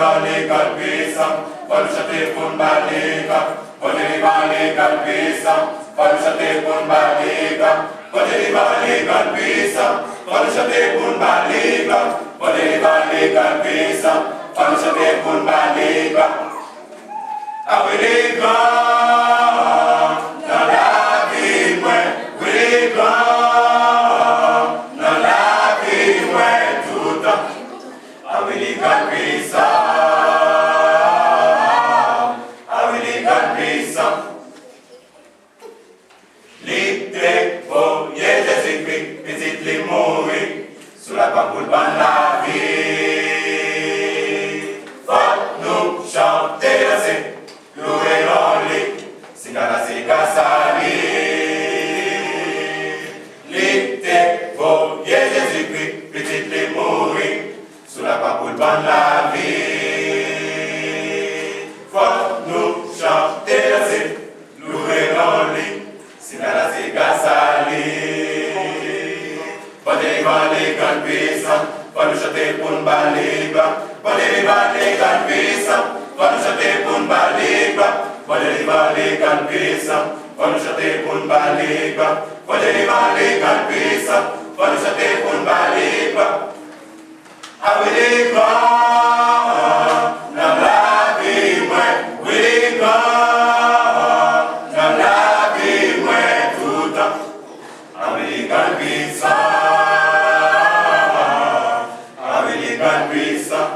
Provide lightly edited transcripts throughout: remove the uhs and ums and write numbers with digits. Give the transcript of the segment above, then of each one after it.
délivre l'école puissant, va nous chanter pour nous baliga. Va délivre l'école puissant, va nous chanter pour nous baliga. Va délivre l'école puissant, va nous chanter pour nous baliga. Va délivre l'école puissant, va nous chanter pour nous baliga. Ah oui les grands, dans la vie moi, oui les grands, dans la vie moi tout le temps. Ah oui les grands puissants, ah oui les grands puissants. L'été, voyez Jésus-Christ, visite les mourir, sous la papoule de la vie. Faut nous chanter assez. Loué l'oli, singala sika sali. L'été, voyez Jésus-Christ, petit les mourir, sous la papoule de la vie. Faut nous chanter ainsi, loué l'oli, singala sika sali. Faut délivrer les grands puissants, faut nous chanter pour nous baliga. Faut délivrer les grands puissants. Va nous chanter pour nous baliga, va délivrer les grands puissants. Va nous chanter pour nous baliga, va délivrer les grands puissants. Va nous chanter pour nous baliga. Avec les grands, dans la vie, moi, oui les grands, dans la vie, moi, tout le temps. Avec les grands puissants, avec les grands puissants.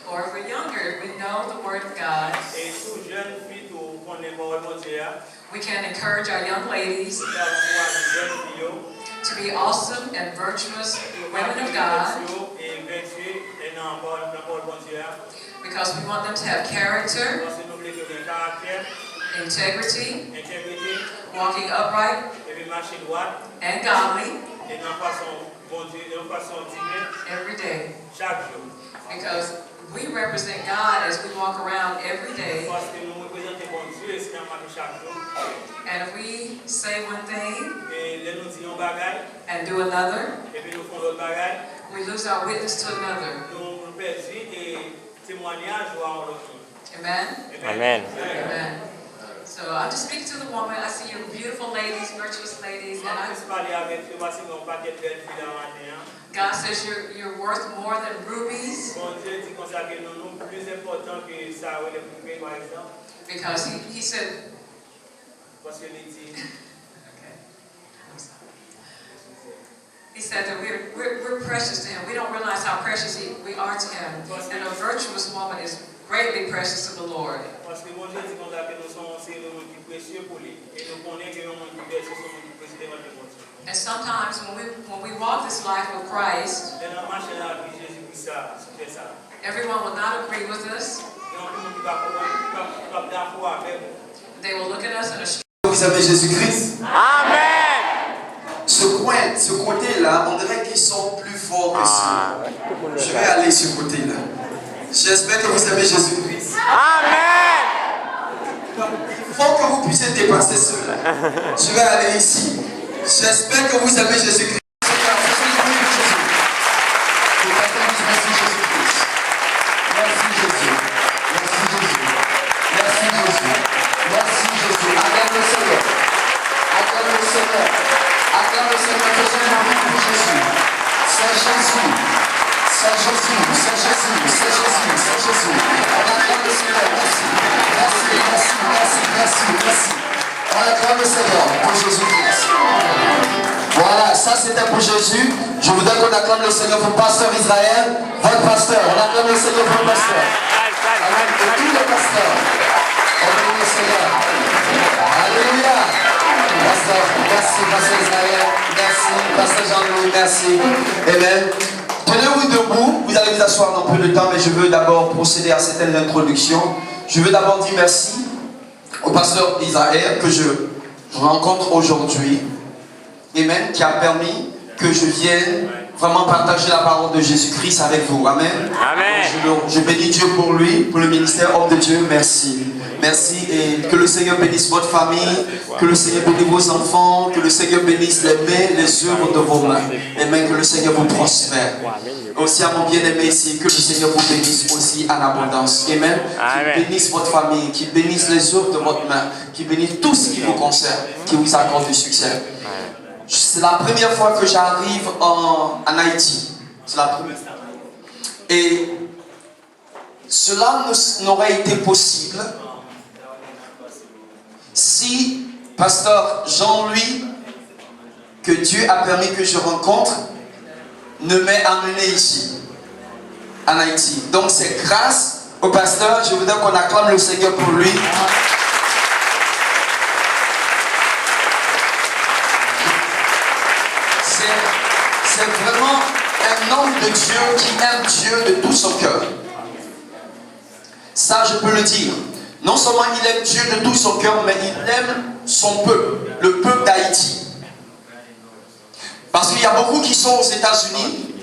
Or if we're younger, we know the Word of God. We can encourage our young ladies to be awesome and virtuous women of God, because we want them to have character, integrity, walking upright and godly every day. Because we represent God as we walk around every day. And if we say one thing and do another, we lose our witness to another. Amen? Amen. Amen. So I'm just speaking to the woman. I see you beautiful ladies, virtuous ladies. And God says you're worth more than rubies. Because he said, okay. He said that we're precious to him. We don't realize how precious we are to him. And a virtuous woman is greatly precious to the Lord. And sometimes when we walk this life with Christ, everyone will not agree with us. They will look at us in a strange way. Vous avez Jésus-Christ. Amen. Ce côté-là, on dirait qu'ils sont plus forts que ceux. Je vais aller ce côté-là. J'espère que vous aimez Jésus-Christ. Amen. Il faut que vous puissiez dépasser cela. Je vais aller ici. J'espère que vous aimez Jésus-Christ. Voilà, ça c'était pour Jésus. Je voudrais qu'on acclame le Seigneur pour Pasteur Israël, votre pasteur. On acclame le Seigneur pour le pasteur. Pour tous les pasteurs. On acclame le Seigneur. Alléluia. Pasteur, merci, Pasteur Israël. Merci, Pasteur Jean-Louis, merci. Amen. Tenez-vous debout. Vous allez vous asseoir dans peu de temps, mais je veux d'abord procéder à certaines introductions. Je veux d'abord dire merci au pasteur Israël que je rencontre aujourd'hui. Amen, qui a permis que je vienne vraiment partager la parole de Jésus-Christ avec vous. Amen. Amen. Je bénis Dieu pour lui, pour le ministère homme de Dieu. Merci. Merci et que le Seigneur bénisse votre famille, que le Seigneur bénisse vos enfants, que le Seigneur bénisse les mains, les œuvres de vos mains. Amen, que le Seigneur vous prospère. Aussi à mon bien-aimé ici, que le Seigneur vous bénisse aussi en abondance. Amen. Qu'il bénisse votre famille, qu'il bénisse les œuvres de votre main, qu'il bénisse tout ce qui vous concerne, qu'il vous accorde du succès. C'est la première fois que j'arrive en Haïti. C'est la première fois. Et cela n'aurait été possible si Pasteur Jean-Louis, que Dieu a permis que je rencontre, ne m'ait amené ici, en Haïti. Donc c'est grâce au pasteur, je voudrais qu'on acclame le Seigneur pour lui. C'est vraiment un homme de Dieu qui aime Dieu de tout son cœur. Ça, je peux le dire. Non seulement il aime Dieu de tout son cœur, mais il aime son peuple, le peuple d'Haïti. Parce qu'il y a beaucoup qui sont aux États-Unis,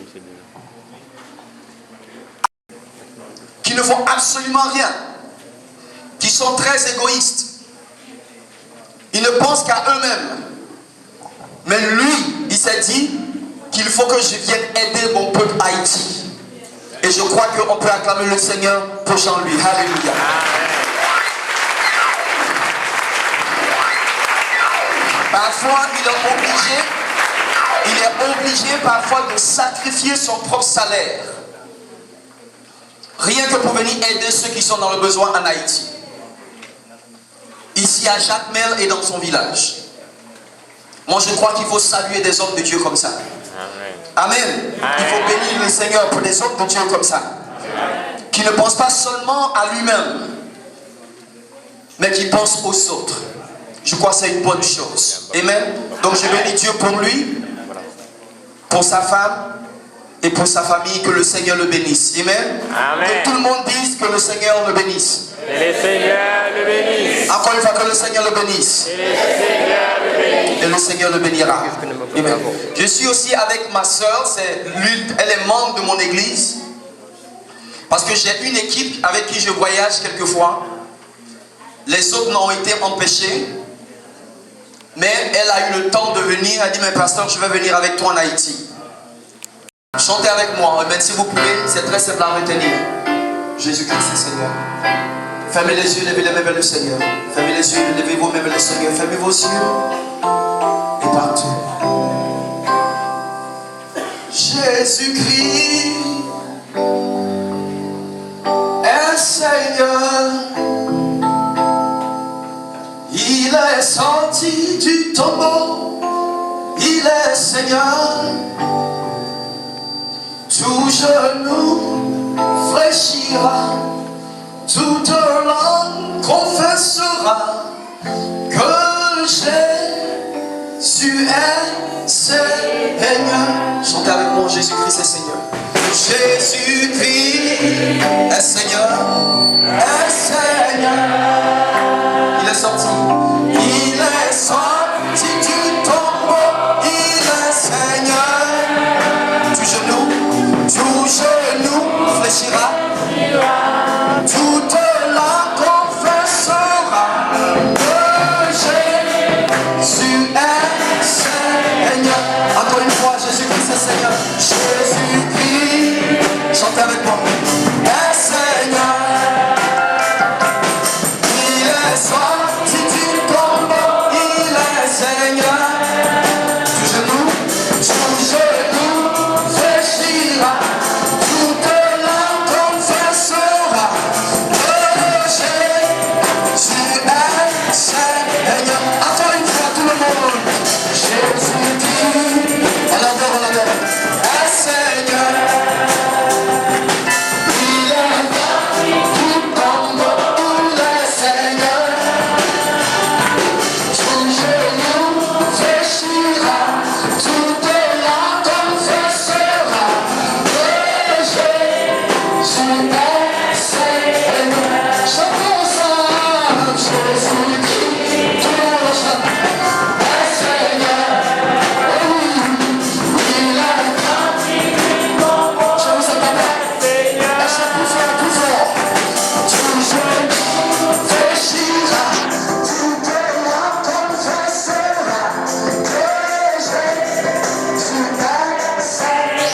qui ne font absolument rien, qui sont très égoïstes. Ils ne pensent qu'à eux-mêmes. Mais lui, il s'est dit qu'il faut que je vienne aider mon peuple Haïti. Et je crois qu'on peut acclamer le Seigneur pour Jean-Louis. Alléluia. Parfois, il est obligé parfois de sacrifier son propre salaire. Rien que pour venir aider ceux qui sont dans le besoin en Haïti. Ici à Jacmel et dans son village. Moi je crois qu'il faut saluer des hommes de Dieu comme ça. Amen. Il faut bénir le Seigneur pour des hommes de Dieu comme ça. Qui ne pensent pas seulement à lui-même, mais qui pensent aux autres. Je crois que c'est une bonne chose. Amen. Donc je bénis Dieu pour lui, pour sa femme et pour sa famille. Que le Seigneur le bénisse. Amen. Que tout le monde dise que le Seigneur le bénisse. Et le Seigneur le bénisse. Encore une fois, que le Seigneur le bénisse. Et le Seigneur le bénisse. Et le Seigneur le bénira. Amen. Je suis aussi avec ma soeur. Elle est membre de mon église. Parce que j'ai une équipe avec qui je voyage quelquefois. Les autres n'ont été empêchés. Mais elle a eu le temps de venir. Elle a dit, mais pasteur, je vais venir avec toi en Haïti. Chantez avec moi. Amen. Si vous pouvez, c'est très simple à retenir. Jésus-Christ est Seigneur. Fermez les yeux, levez les mains vers le Seigneur. Fermez les yeux, levez vos mains vers le Seigneur. Fermez vos yeux. Et partout. Jésus-Christ est Seigneur. Il est sorti du tombeau. Il est Seigneur. Tout genou fléchira. Toute langue confessera que Jésus Tu es Seigneur. Chantez avec moi, Jésus-Christ est Seigneur. Jésus-Christ est Seigneur. Est Seigneur. Il est sorti. Il est sorti du tombeau. Il est Seigneur. Tout genou fléchira. Toute langue confessera que Jésus est Seigneur. Encore une fois, Jésus-Christ est Seigneur. Jésus-Christ, chantez avec moi, est Seigneur. Il est sorti du tombeau, il est Seigneur. Tout genou fléchira. Toute langue confessera que Jésus est Seigneur. Encore une fois, tout le monde. Jésus-Christ, on adore, est Seigneur. Il est sorti du tombeau, il est Seigneur. Tout genou fléchira, toute langue confessera que Jésus est Seigneur. Chantons ensemble, Jésus-Christ, tout le monde chante, est Seigneur. Il est sorti du tombeau, je vous entends. Tout fort. Tout genou fléchira, toute langue confessera que Jésus est Seigneur.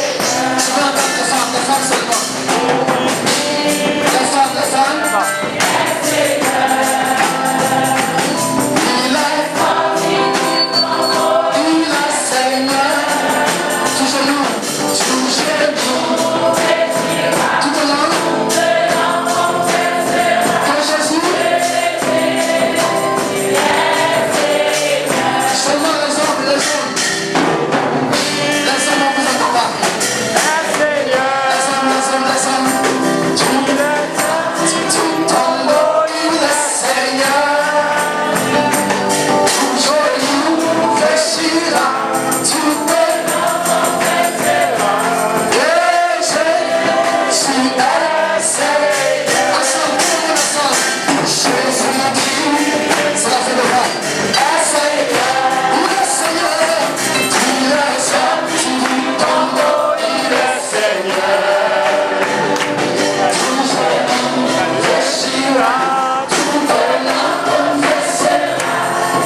Tu peux entendre les femmes seulement. Les femmes. Il est sorti du tombeau, il est Seigneur. Tout genou fléchira, toute langue que Jésus seulement les hommes, on vous entend pas. Les hommes. Du tombeau, il est Seigneur. Tout genou fléchira, toute langue confessera que Jésus est Seigneur. Ensemble. Jésus-Christ, c'est la fin de voix. Est Seigneur, il est Seigneur. Il est sorti du tombeau, il est Seigneur. Tout genou fléchira, toute langue confessera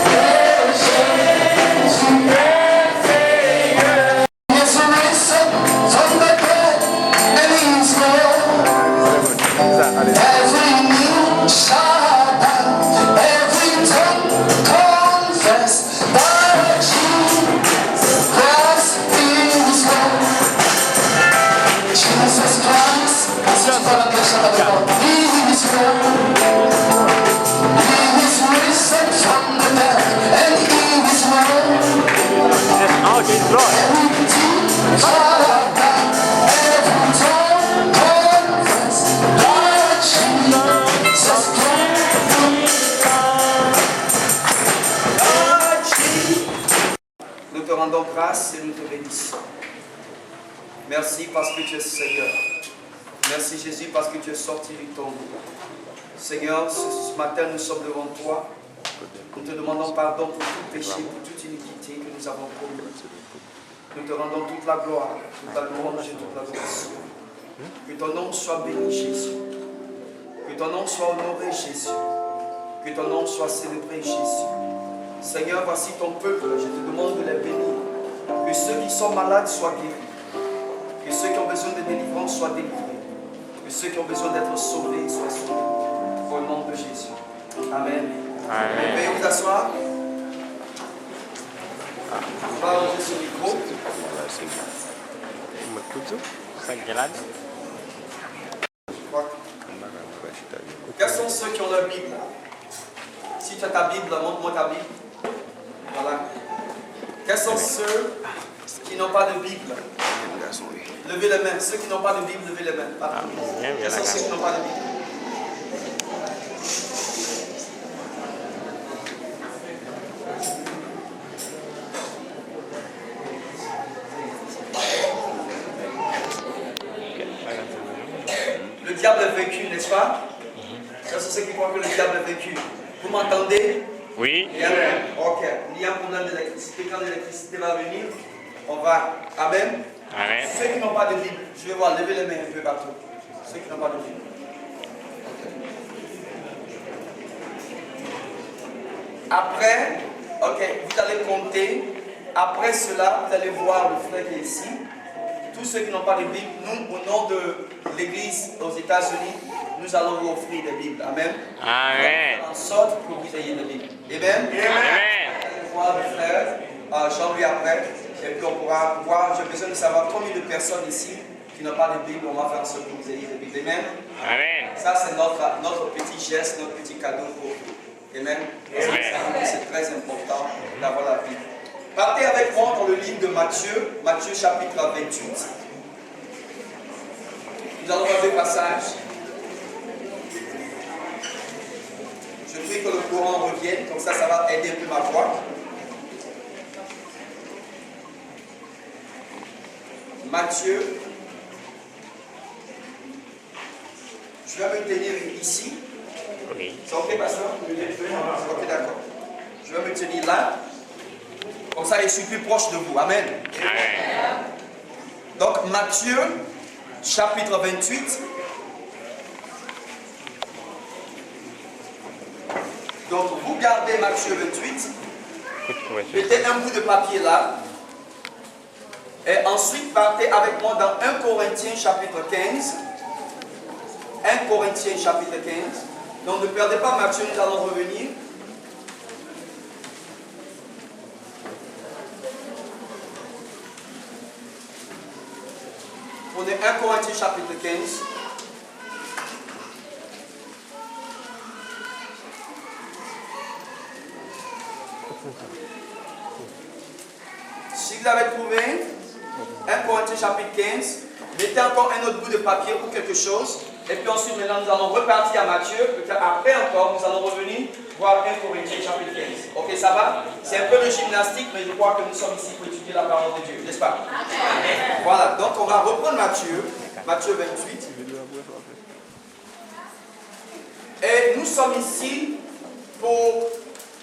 que Jésus est Seigneur. Yes, he risen from the dead, and he's Lord. Every knee shall bow, every tongue confess that Jesus Christ is Lord. Jesus Christ, si tu parles anglais, chante avec moi. He is Lord. He is risen from the dead, and he is Lord. Every knee shall bow, every tongue confess that Jesus Christ is Lord. Nous te rendons grâce et nous te bénissons. Merci parce que tu es Seigneur. Merci Jésus parce que tu es sorti du tombeau. Seigneur, ce matin nous sommes devant toi. Nous te demandons pardon pour tout péché, pour toute iniquité que nous avons commis. Nous te rendons toute la gloire, toute la louange et toute l'adoration. Que ton nom soit béni Jésus. Que ton nom soit honoré Jésus. Que ton nom soit célébré Jésus. Seigneur, voici ton peuple, je te demande de les bénir. Que ceux qui sont malades soient guéris. Que ceux qui ont besoin de délivrance soient délivrés. Que ceux qui ont besoin d'être sauvés soient sauvés. Au nom de Jésus. Amen. Veuillez vous asseoir. On va ouvrir ce micro. Quels sont ceux qui ont leur Bible? Si tu as ta Bible, montre-moi ta Bible. Voilà. Quels sont ceux qui n'ont pas de Bible? Levez les mains. Ceux qui n'ont pas de Bible, levez les mains. Quels sont ceux qui n'ont pas de Bible? diable est vaincu, n'est-ce pas? Ça, c'est ceux qui croient que le diable est vaincu. Vous m'entendez? Oui. Ok. Il y a un problème d'électricité. Quand l'électricité va venir, on va. Amen. Amen. Ceux qui n'ont pas de Bible, je vais voir, levez les mains un peu partout. Ceux qui n'ont pas de Bible. Après, ok, vous allez compter. Après cela, vous allez voir le frère qui est ici. Tous ceux qui n'ont pas de Bible, nous, au nom de l'Église aux États-Unis, nous allons vous offrir des Bibles. Amen. Amen. En sorte que vous ayez des Bibles. Amen. Amen. Vous allez voir le frère, Jean-Louis après, et puis on pourra voir. J'ai besoin de savoir combien de personnes ici qui n'ont pas de Bible. On va faire en sorte que vous ayez des Bibles. Amen. Amen. Ça, c'est notre petit geste, notre petit cadeau pour vous. Amen. C'est très important d'avoir la Bible. Partez avec moi dans le livre de Matthieu, Matthieu chapitre 28. Nous allons voir deux passages. Je prie que le courant revienne, comme ça va aider un peu ma voix. Matthieu. Je vais me tenir ici. Oui. C'est ok, pasteur? Ok, d'accord. Je vais me tenir là. Comme ça, je suis plus proche de vous. Amen. Amen. Donc, Matthieu, chapitre 28. Donc, vous gardez Matthieu 28. Mettez un bout de papier là. Et ensuite, partez avec moi dans 1 Corinthiens, chapitre 15. 1 Corinthiens, chapitre 15. Donc, ne perdez pas Matthieu, nous allons revenir. Prenez 1 Corinthiens chapitre 15. Si vous l'avez trouvé, 1 Corinthiens chapitre 15, mettez encore un autre bout de papier ou quelque chose. Et puis ensuite, maintenant, nous allons repartir à Matthieu. Après encore, nous allons revenir voir 1 Corinthiens chapitre 15. Ok, ça va? C'est un peu de gymnastique, mais je crois que nous sommes ici pour étudier la parole de Dieu, n'est-ce pas? Amen. Voilà, donc on va reprendre Matthieu, Matthieu 28. Et nous sommes ici pour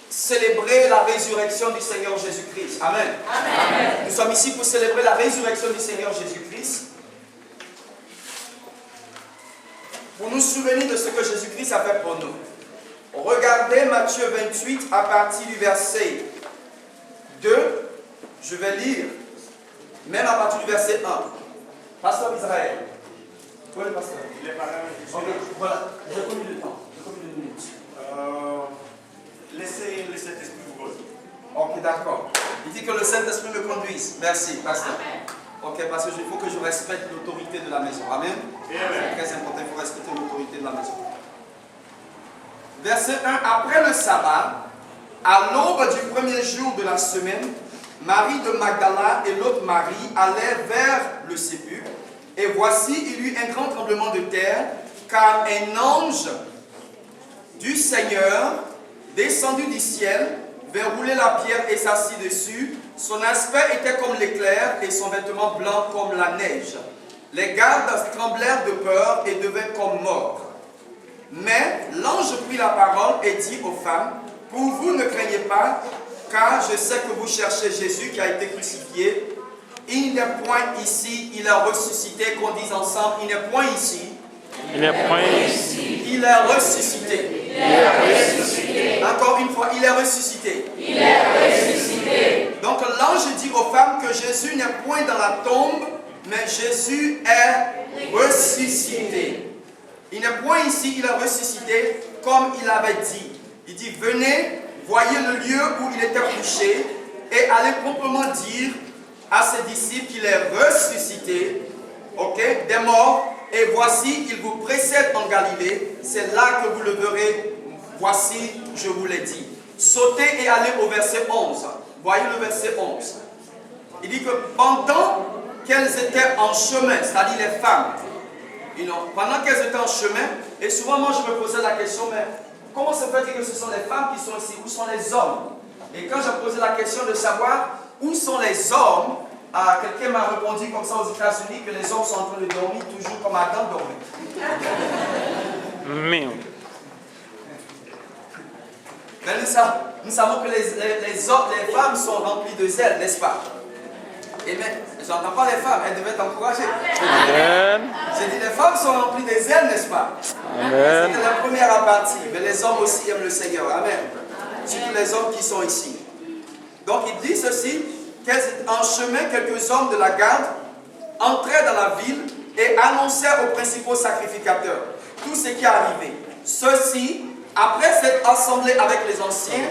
célébrer la résurrection du Seigneur Jésus-Christ. Amen. Amen. Nous sommes ici pour célébrer la résurrection du Seigneur Jésus-Christ. Pour nous souvenir de ce que Jésus-Christ a fait pour nous. Regardez Matthieu 28 à partir du verset 2. Je vais lire, même à partir du verset 1. Pasteur Israël. Où est le pasteur? Il est pas là. Okay, voilà. J'ai combien de temps? J'ai combien de minutes? Laissez le Saint-Esprit vous conduire. Ok, d'accord. Il dit que le Saint-Esprit me conduise. Merci, pasteur. Ok, parce qu'il faut que je respecte l'autorité de la maison. Amen. C'est très important, il faut respecter l'autorité de la maison. Verset 1. Après le sabbat, à l'aube du premier jour de la semaine, Marie de Magdala et l'autre Marie allèrent vers le sépulcre. Et voici, il y eut un grand tremblement de terre, car un ange du Seigneur, descendu du ciel, verrouillait la pierre et s'assit dessus. Son aspect était comme l'éclair et son vêtement blanc comme la neige. Les gardes tremblèrent de peur et devinrent comme morts. Mais l'ange prit la parole et dit aux femmes, « Pour vous ne craignez pas, car je sais que vous cherchez Jésus qui a été crucifié. Il n'est point ici, il est ressuscité. » Qu'on dise ensemble, il n'est point ici. Il n'est point ici. Il est ressuscité. Il est ressuscité. Encore une fois, il est ressuscité. Il est ressuscité. Donc l'ange dit aux femmes que Jésus n'est point dans la tombe, mais Jésus est ressuscité. Il n'est point ici, il est ressuscité, comme il avait dit. Il dit, venez, voyez le lieu où il était couché, et allez promptement dire à ses disciples qu'il est ressuscité, ok, des morts, et voici, il vous précède en Galilée, c'est là que vous le verrez, voici, je vous l'ai dit. Sautez et allez au verset 11. Voyez le verset 11. Il dit que pendant qu'elles étaient en chemin, c'est-à-dire les femmes, pendant qu'elles étaient en chemin, et souvent moi je me posais la question, mais comment se fait-il que ce sont les femmes qui sont ici? Où sont les hommes? Et quand je posais la question de savoir où sont les hommes, quelqu'un m'a répondu comme ça aux États-Unis que les hommes sont en train de dormir toujours comme Adam dormait. Merde. Mais nous savons que les femmes sont remplies de zèle, n'est-ce pas? Et mais, je n'entends pas les femmes, elles devaient être encouragées. Amen. J'ai dit, les femmes sont remplies de zèle, n'est-ce pas? Amen. C'était la première partie, mais les hommes aussi aiment le Seigneur. Amen. Surtout les hommes qui sont ici. Donc il dit ceci, qu'en chemin, quelques hommes de la garde entrèrent dans la ville et annoncèrent aux principaux sacrificateurs tout ce qui est arrivé. Ceux-ci, après s'être assemblés avec les anciens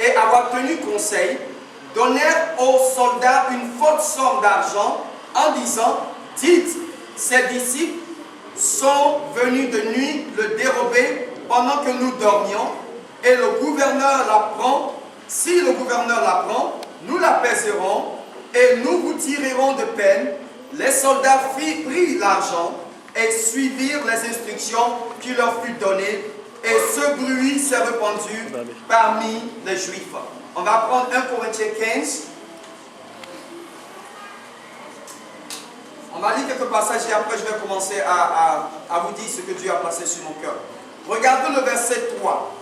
et avoir tenu conseil, donnèrent aux soldats une forte somme d'argent en disant, dites, ces disciples sont venus de nuit le dérober pendant que nous dormions, et le gouverneur l'apprend. Si le gouverneur l'apprend, nous l'apaiserons et nous vous tirerons de peine. Les soldats prirent l'argent et suivirent les instructions qui leur furent données, et ce bruit s'est répandu parmi les Juifs. On va prendre 1 Corinthiens 15. On va lire quelques passages et après je vais commencer à vous dire ce que Dieu a placé sur mon cœur. Regardez le verset 3.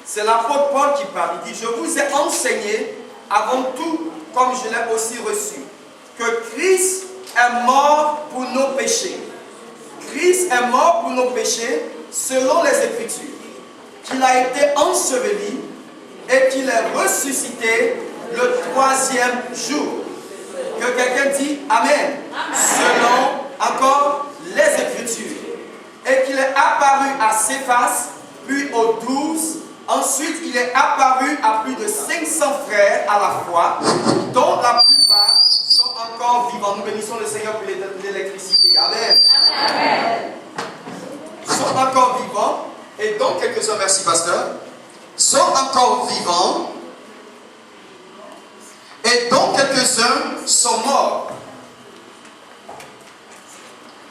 C'est l'apôtre Paul qui parle. Il dit, je vous ai enseigné avant tout, comme je l'ai aussi reçu, que Christ est mort pour nos péchés. Christ est mort pour nos péchés selon les Écritures. Qu'il a été enseveli et qu'il est ressuscité le 3e jour. Que quelqu'un dit Amen. Selon encore les Écritures. Et qu'il est apparu à Céphas, puis aux 12. Ensuite, il est apparu à plus de 500 frères à la fois, dont la plupart sont encore vivants. Nous bénissons le Seigneur pour l'électricité. Amen. Amen. Sont encore vivants. Et donc quelques-uns, merci pasteur, sont encore vivants. Et donc quelques-uns sont morts.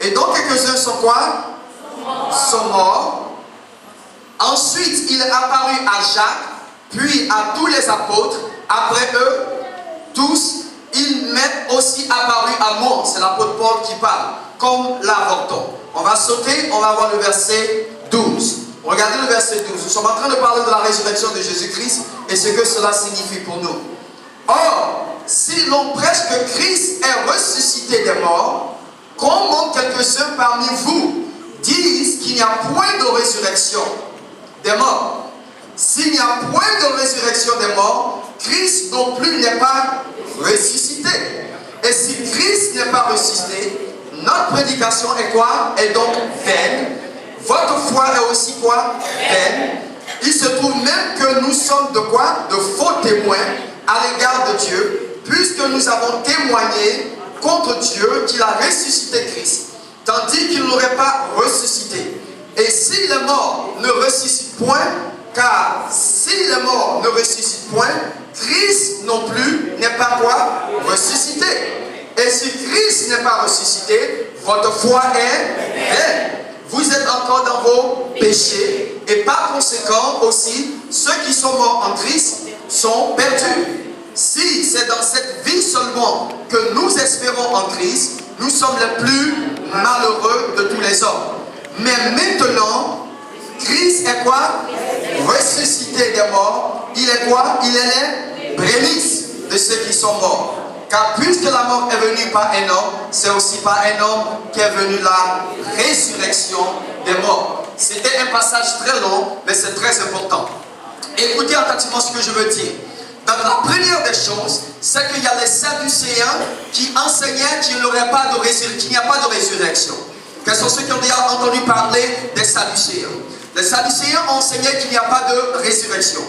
Et donc quelques-uns sont quoi? Sont morts. Ensuite, il est apparu à Jacques, puis à tous les apôtres. Après eux, tous, il m'est aussi apparu à moi. C'est l'apôtre Paul qui parle, comme l'avorton. On va sauter, on va voir le verset 12. Regardez le verset 12. Nous sommes en train de parler de la résurrection de Jésus-Christ et ce que cela signifie pour nous. Or, si l'on prêche que Christ est ressuscité des morts, comment quelques-uns parmi vous disent qu'il n'y a point de résurrection des morts? S'il n'y a point de résurrection des morts, Christ non plus n'est pas ressuscité. Et si Christ n'est pas ressuscité, notre prédication est quoi? Est donc vaine. Votre foi est aussi quoi? Vaine. Il se trouve même que nous sommes de quoi? De faux témoins à l'égard de Dieu, puisque nous avons témoigné contre Dieu qu'il a ressuscité Christ, tandis qu'il n'aurait pas ressuscité. Et si les morts ne ressuscitent point, car si les morts ne ressuscitent point, Christ non plus n'est pas quoi? Ressuscité. Et si Christ n'est pas ressuscité, votre foi est vaine. Vous êtes encore dans vos péchés, et par conséquent aussi, ceux qui sont morts en Christ sont perdus. Si c'est dans cette vie seulement que nous espérons en Christ, nous sommes les plus malheureux de tous les hommes. Mais maintenant, Christ est quoi? Ressuscité des morts. Il est quoi? Il est les prémices de ceux qui sont morts. Car puisque la mort est venue par un homme, c'est aussi par un homme qu'est venue la résurrection des morts. C'était un passage très long, mais c'est très important. Écoutez attentivement ce que je veux dire. Donc la première des choses, c'est qu'il y a les Sadducéens qui enseignaient qu'il n'y aurait pas de résurrection, qu'il n'y a pas de résurrection. Quels sont ceux qui ont déjà entendu parler des Sadducéens? Les Sadducéens enseignaient qu'il n'y a pas de résurrection.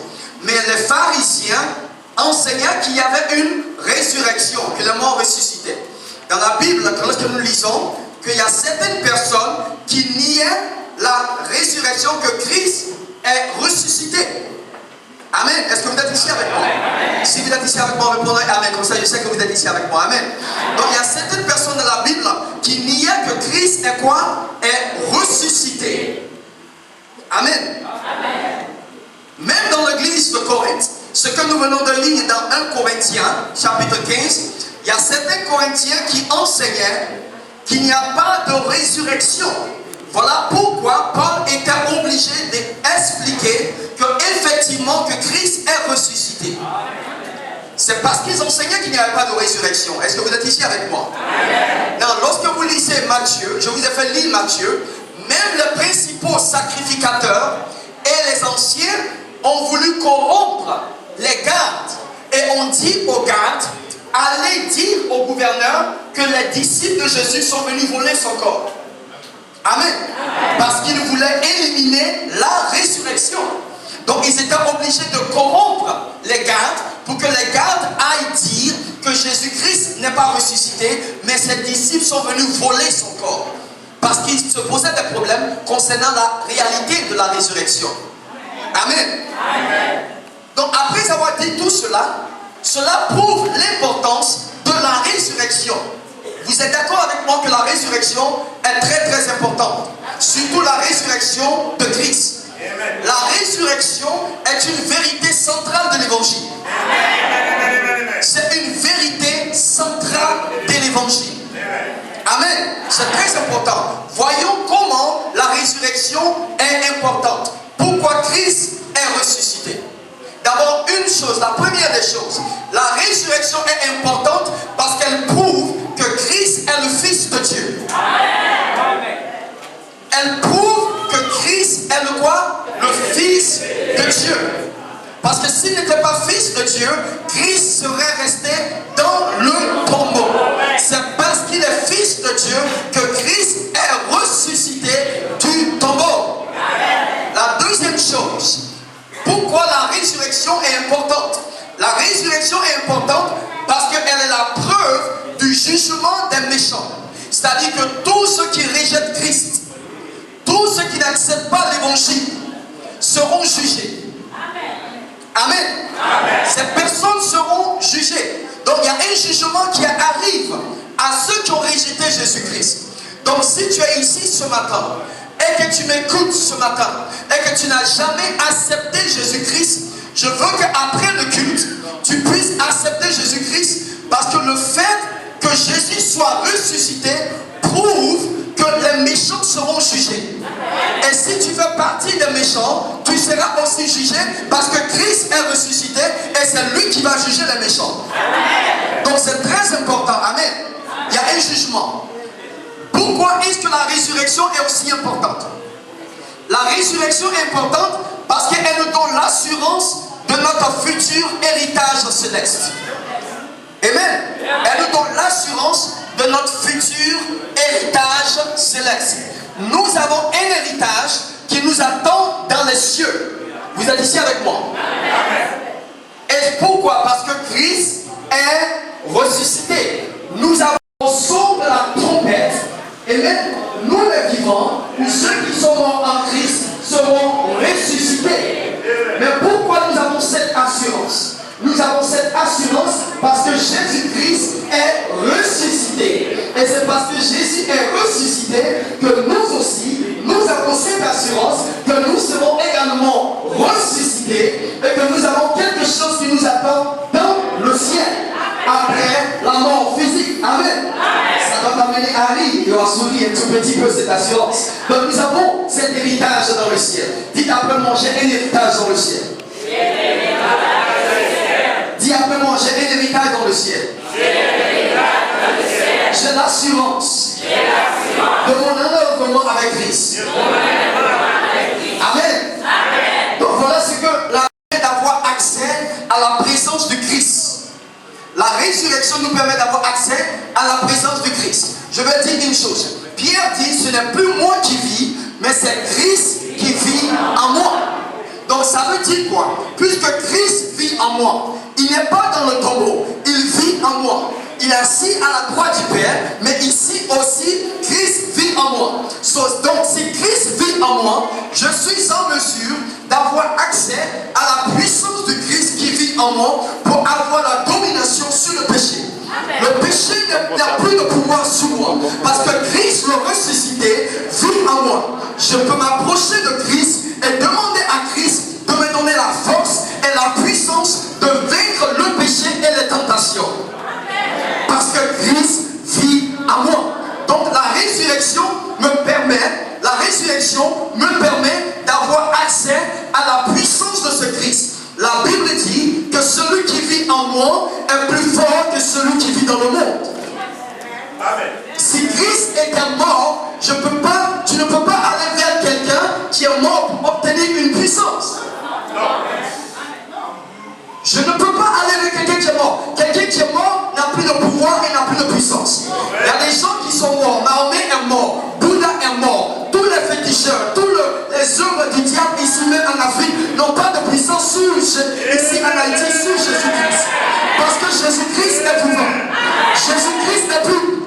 Mais les pharisiens enseignaient qu'il y avait une résurrection, que les morts ressuscitaient. Dans la Bible, lorsque nous lisons, qu'il y a certaines personnes qui niaient la résurrection, que Christ est ressuscité. Amen. Est-ce que vous êtes ici avec moi? Amen. Si vous êtes ici avec moi, répondez Amen. Comme ça, je sais que vous êtes ici avec moi. Amen. Donc, il y a certaines personnes dans la Bible qui niaient que Christ est quoi? Est ressuscité. Amen. Amen. Même dans l'église de Corinthe, ce que nous venons de lire dans 1 Corinthiens, chapitre 15, il il y a certains Corinthiens qui enseignaient qu'il n'y a pas de résurrection. Voilà pourquoi Paul était obligé d'expliquer qu'effectivement que Christ est ressuscité. C'est parce qu'ils enseignaient qu'il n'y avait pas de résurrection. Est-ce que vous êtes ici avec moi? Non, lorsque vous lisez Matthieu, je vous ai fait lire Matthieu, même les principaux sacrificateurs et les anciens ont voulu corrompre les gardes. Et on dit aux gardes, allez dire au gouverneur que les disciples de Jésus sont venus voler son corps. Amen. Parce qu'ils voulaient éliminer la résurrection. Donc ils étaient obligés de corrompre les gardes pour que les gardes aillent dire que Jésus-Christ n'est pas ressuscité, mais ses disciples sont venus voler son corps. Parce qu'ils se posaient des problèmes concernant la réalité de la résurrection. Amen. Amen. Donc après avoir dit tout cela, cela prouve l'importance de la résurrection. Vous êtes d'accord avec moi que la résurrection est très très importante. Surtout la résurrection de Christ. La résurrection est une vérité centrale de l'évangile. C'est une vérité centrale de l'évangile. Amen. C'est très important. Voyons comment la résurrection est importante. Pourquoi Christ est ressuscité. D'abord, une chose, la première des choses, la résurrection est importante parce qu'elle prouve que Christ est le Fils de Dieu. Elle prouve que Christ est le quoi? Le Fils de Dieu. Parce que s'il n'était pas Fils de Dieu, Christ serait resté dans le tombeau. C'est parce qu'il est Fils de Dieu que Christ est ressuscité du tombeau. La deuxième chose, pourquoi la résurrection est importante? La résurrection est importante parce qu'elle est la preuve du jugement des méchants. C'est-à-dire que tous ceux qui rejettent Christ, tous ceux qui n'acceptent pas l'évangile, seront jugés. Amen. Amen. Ces personnes seront jugées. Donc il y a un jugement qui arrive à ceux qui ont rejeté Jésus-Christ. Donc si tu es ici ce matin et que tu m'écoutes ce matin et que tu n'as jamais accepté Jésus-Christ, je veux qu'après le culte, tu puisses accepter Jésus-Christ parce que le fait que Jésus soit ressuscité prouve que les méchants seront jugés. Et si tu fais partie des méchants, tu seras aussi jugé parce que Christ est ressuscité et c'est lui qui va juger les méchants. Donc c'est très important. Amen. Il y a un jugement. Pourquoi est-ce que la résurrection est aussi importante? La résurrection est importante parce qu'elle nous donne l'assurance de notre futur héritage céleste. Amen. Elle nous donne l'assurance de notre futur héritage céleste. Nous avons un héritage qui nous attend dans les cieux. Vous êtes ici avec moi? Et pourquoi? Parce que Christ est ressuscité. Nous avons le son de la trompette. Et même nous les vivants, ou ceux qui sont morts en Christ, seront ressuscités. Mais pourquoi nous avons cette assurance? Nous avons cette assurance parce que Jésus-Christ est ressuscité. Et c'est parce que Jésus est ressuscité que nous aussi, nous avons cette assurance que nous serons également ressuscités et que nous avons quelque chose qui nous attend dans le ciel après la mort physique. Amen. Ça va t'amener à rire et à sourire un tout petit peu cette assurance. Donc nous avons cet héritage dans le ciel. Dites après moi, j'ai un héritage dans le ciel. Dis après moi, j'ai un héritage dans le ciel. J'ai l'assurance de mon enlèvement avec Christ. Amen. Donc voilà ce que la permet d'avoir accès à la présence de Christ. La résurrection nous permet d'avoir accès à la présence de Christ. Je vais dire une chose. Pierre dit, ce n'est plus moi qui vis, mais c'est Christ qui vit en moi. Donc ça veut dire quoi? Puisque Christ vit en moi, il n'est pas dans le tombeau, il vit en moi. Il est assis à la droite du Père, mais ici aussi, Christ vit en moi. Donc si Christ vit en moi, je suis en mesure d'avoir accès à la puissance de Christ qui vit en moi pour avoir la domination sur le péché. Amen. Le péché n'a plus de pouvoir sur moi parce que Christ, le ressuscité, vit en moi. Je peux m'approcher de Christ et demander à Christ de me donner la force et la puissance de vaincre le péché et les tentations. Parce la résurrection me permet d'avoir accès à la puissance de ce Christ. La Bible dit que celui qui vit en moi est plus fort que celui qui vit dans le monde. Amen. Si Christ était mort, tu ne peux pas aller vers quelqu'un qui est mort pour obtenir une puissance. Je ne peux pas aller vers quelqu'un qui est mort. Quelqu'un qui est mort n'a plus de pouvoir et n'a plus de puissance. Il y a des gens qui sont morts. Mahomet est mort. Bouddha est mort. Tous les féticheurs, tous les œuvres du diable ici même en Afrique n'ont pas de puissance ici en Haïti sur Jésus-Christ. Parce que Jésus-Christ est vivant. Jésus-Christ est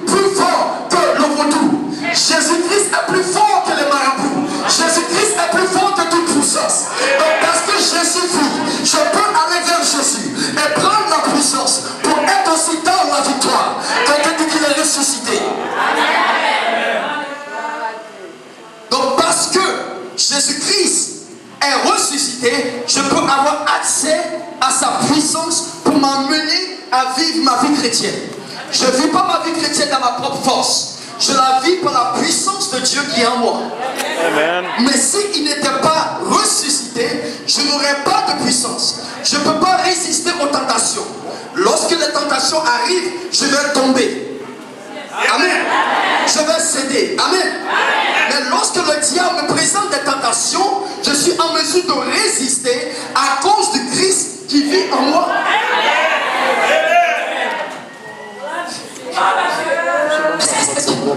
plus fort que le vaudou. Jésus-Christ est plus fort que les marabouts. Jésus-Christ est plus fort que toute puissance. Donc parce que Jésus vit, je peux aller vers Jésus et prendre la puissance pour être aussi dans la victoire. Quelqu'un dit qu'il est ressuscité. Donc parce que Jésus-Christ est ressuscité, je peux avoir accès à sa puissance pour m'amener à vivre ma vie chrétienne. Je ne vis pas ma vie chrétienne dans ma propre force. Je la vis par la puissance de Dieu qui est en moi. Amen. Mais s'il n'était pas ressuscité, je n'aurais pas de puissance. Je ne peux pas résister aux tentations. Lorsque les tentations arrivent, je vais tomber. Amen. Je vais céder. Amen. Mais lorsque le diable me présente des tentations, je suis en mesure de résister à cause de Christ qui vit en moi.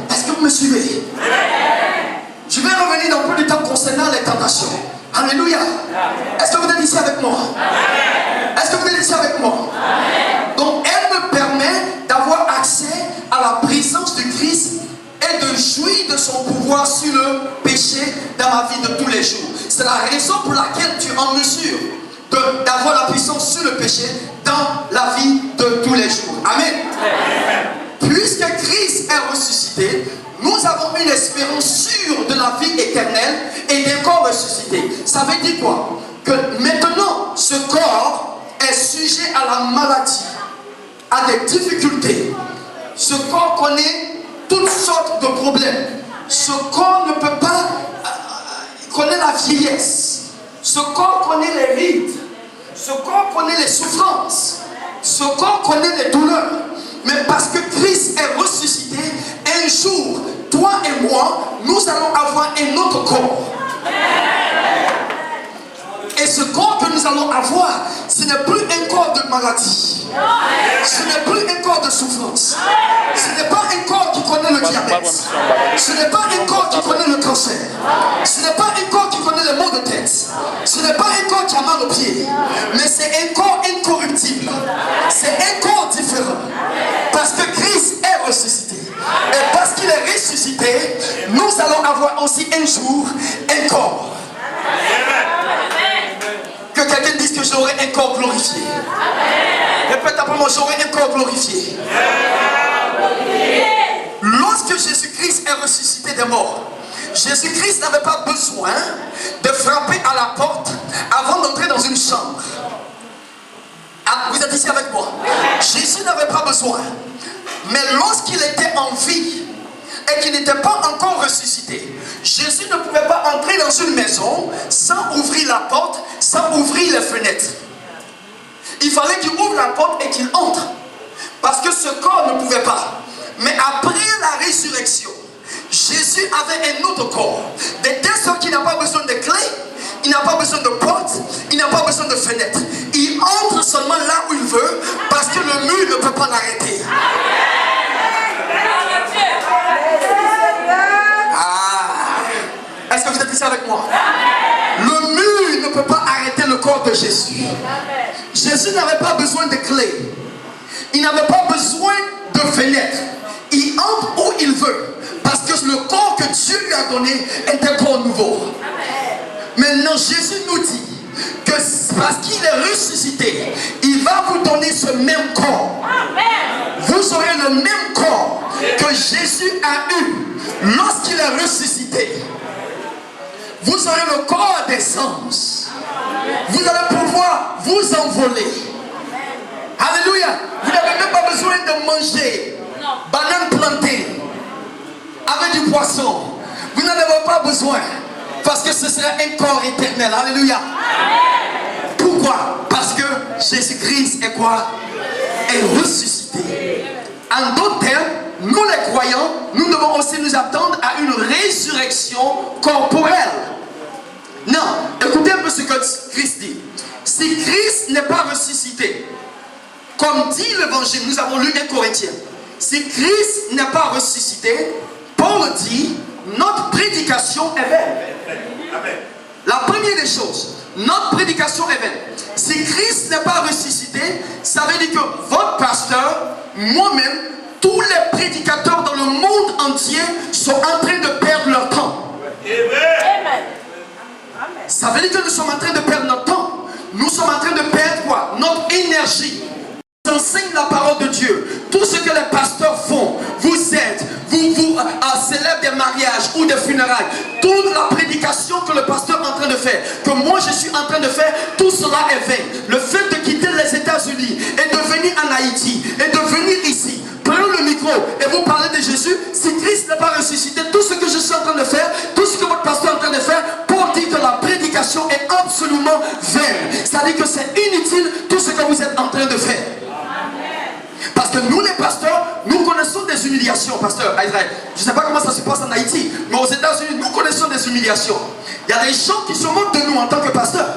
Est-ce que vous me suivez? Je vais revenir dans peu de temps concernant les tentations. Alléluia. Est-ce que vous êtes ici avec moi? Est-ce que vous êtes ici avec moi? Donc elle me permet d'avoir accès à la présence de Christ et de jouir de son pouvoir sur le péché dans ma vie de tous les jours. C'est la raison pour laquelle tu es en mesure d'avoir la puissance sur le péché dans la vie de tous les jours. Amen. Puisque Christ est ressuscité, nous avons une espérance sûre de la vie éternelle et d'un corps ressuscité. Ça veut dire quoi? Que maintenant, ce corps est sujet à la maladie, à des difficultés. Ce corps connaît toutes sortes de problèmes. Ce corps ne peut pas... Il connaît la vieillesse. Ce corps connaît les rides. Ce corps connaît les souffrances. Ce corps connaît les douleurs. Mais parce que Christ est ressuscité, un jour, toi et moi, nous allons avoir un autre corps. Et ce corps que nous allons avoir, ce n'est plus un corps de maladie. Ce n'est plus un corps de souffrance. Ce n'est pas un corps qui connaît le diabète. Ce n'est pas un corps qui connaît le cancer. Ce n'est pas un corps qui connaît les maux de tête. Ce n'est pas un corps qui a mal aux pieds. Mais c'est un corps incorruptible. C'est un corps différent. Parce que Christ est ressuscité. Et parce qu'il est ressuscité, nous allons avoir aussi un jour un corps. Que quelqu'un dise que j'aurai un corps glorifié. Répète après moi, j'aurai un corps glorifié. Lorsque Jésus-Christ est ressuscité des morts, Jésus-Christ n'avait pas besoin de frapper à la porte avant d'entrer dans une chambre. Ah, vous êtes ici avec moi? Jésus n'avait pas besoin. Mais lorsqu'il était en vie et qu'il n'était pas encore ressuscité, Jésus ne pouvait pas entrer dans une maison sans ouvrir la porte, sans ouvrir les fenêtres. Il fallait qu'il ouvre la porte et qu'il entre. Parce que ce corps ne pouvait pas. Mais après la résurrection, Jésus avait un autre corps. De telle sorte qu'il n'a pas besoin de clés, il n'a pas besoin de porte, il n'a pas besoin de fenêtre. Il entre seulement là où il veut parce que le mur ne peut pas l'arrêter. Est-ce que vous êtes ici avec moi? Le mur ne peut pas arrêter le corps de Jésus. Jésus n'avait pas besoin de clés. Il n'avait pas besoin de fenêtre. Il entre où il veut. Parce que le corps que Dieu lui a donné est un corps nouveau. Maintenant, Jésus nous dit que parce qu'il est ressuscité, il va vous donner ce même corps. Vous aurez le même corps que Jésus a eu lorsqu'il est ressuscité. Vous aurez le corps des anges. Vous allez pouvoir vous envoler. Alléluia. Vous n'avez même pas besoin de manger banane plantée avec du poisson. Vous n'en avez pas besoin. Parce que ce sera un corps éternel. Alléluia. Pourquoi? Parce que Jésus-Christ est quoi? Est ressuscité. En d'autres termes, nous les croyants, nous devons aussi nous attendre à une résurrection corporelle. Non, écoutez un peu ce que Christ dit. Si Christ n'est pas ressuscité, comme dit l'évangile, nous avons lu 1 Corinthiens. Si Christ n'est pas ressuscité, Paul dit, notre prédication est vaine. La première des choses, notre prédication est vaine. Si Christ n'est pas ressuscité, ça veut dire que votre pasteur, moi-même, tous les prédicateurs dans le monde entier sont en train de perdre leur temps. Amen. Ça veut dire que nous sommes en train de perdre notre temps. Nous sommes en train de perdre quoi? Notre énergie. Vous enseignez la parole de Dieu. Tout ce que les pasteurs font, vous êtes, vous célébrez des mariages ou des funérailles. Toute la prédication que le pasteur est en train de faire, que moi je suis en train de faire, tout cela est vain. Le fait de quitter les États-Unis et de venir en Haïti et de venir ici, prendre le micro et vous parler de Jésus, si Christ n'est pas ressuscité, tout ce que je suis en train de faire, tout ce que votre pasteur est en train de faire, pour dire que la prédication est absolument vaine. C'est-à-dire que c'est inutile tout ce que vous êtes en train de faire. Parce que nous les pasteurs, nous connaissons des humiliations, pasteur Israël. Je ne sais pas comment ça se passe en Haïti, mais aux États-Unis, nous connaissons des humiliations. Il y a des gens qui se moquent de nous en tant que pasteurs.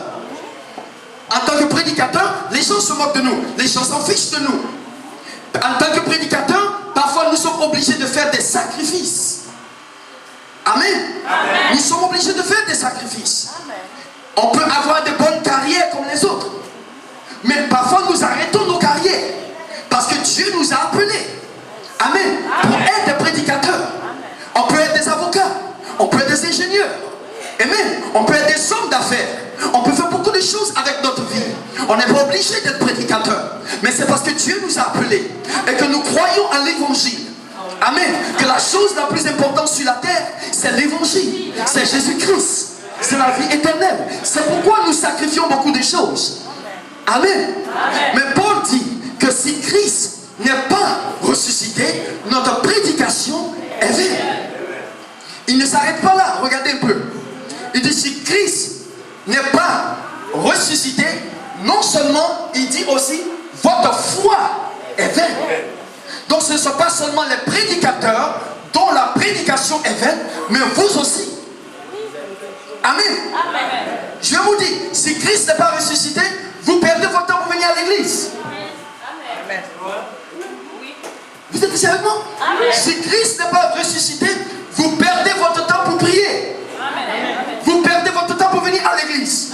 En tant que prédicateurs, les gens se moquent de nous. Les gens s'en fichent de nous. En tant que prédicateurs, parfois nous sommes obligés de faire des sacrifices. Amen. Amen. Nous sommes obligés de faire des sacrifices. Amen. On peut avoir de bonnes carrières comme les autres. Mais parfois nous arrêtons nos carrières. Parce que Dieu nous a appelés. Amen. Pour être des prédicateurs. On peut être des avocats. On peut être des ingénieurs. Amen. On peut être des hommes d'affaires. On peut faire beaucoup de choses avec notre vie. On n'est pas obligé d'être prédicateur. Mais c'est parce que Dieu nous a appelés. Et que nous croyons à l'évangile. Amen. Que la chose la plus importante sur la terre, c'est l'évangile. C'est Jésus-Christ. C'est la vie éternelle. C'est pourquoi nous sacrifions beaucoup de choses. Amen. Mais Paul dit que si Christ n'est pas ressuscité, notre prédication est vaine. Il ne s'arrête pas là, regardez un peu. Il dit si Christ n'est pas ressuscité, non seulement, il dit aussi, votre foi est vaine. Donc ce ne sont pas seulement les prédicateurs dont la prédication est vaine, mais vous aussi. Amen. Je vous dis, si Christ n'est pas ressuscité, vous perdez votre temps pour venir à l'église. Vous êtes ici avec moi? Amen. Si Christ n'est pas ressuscité, vous perdez votre temps pour prier. Amen. Vous perdez votre temps pour venir à l'église.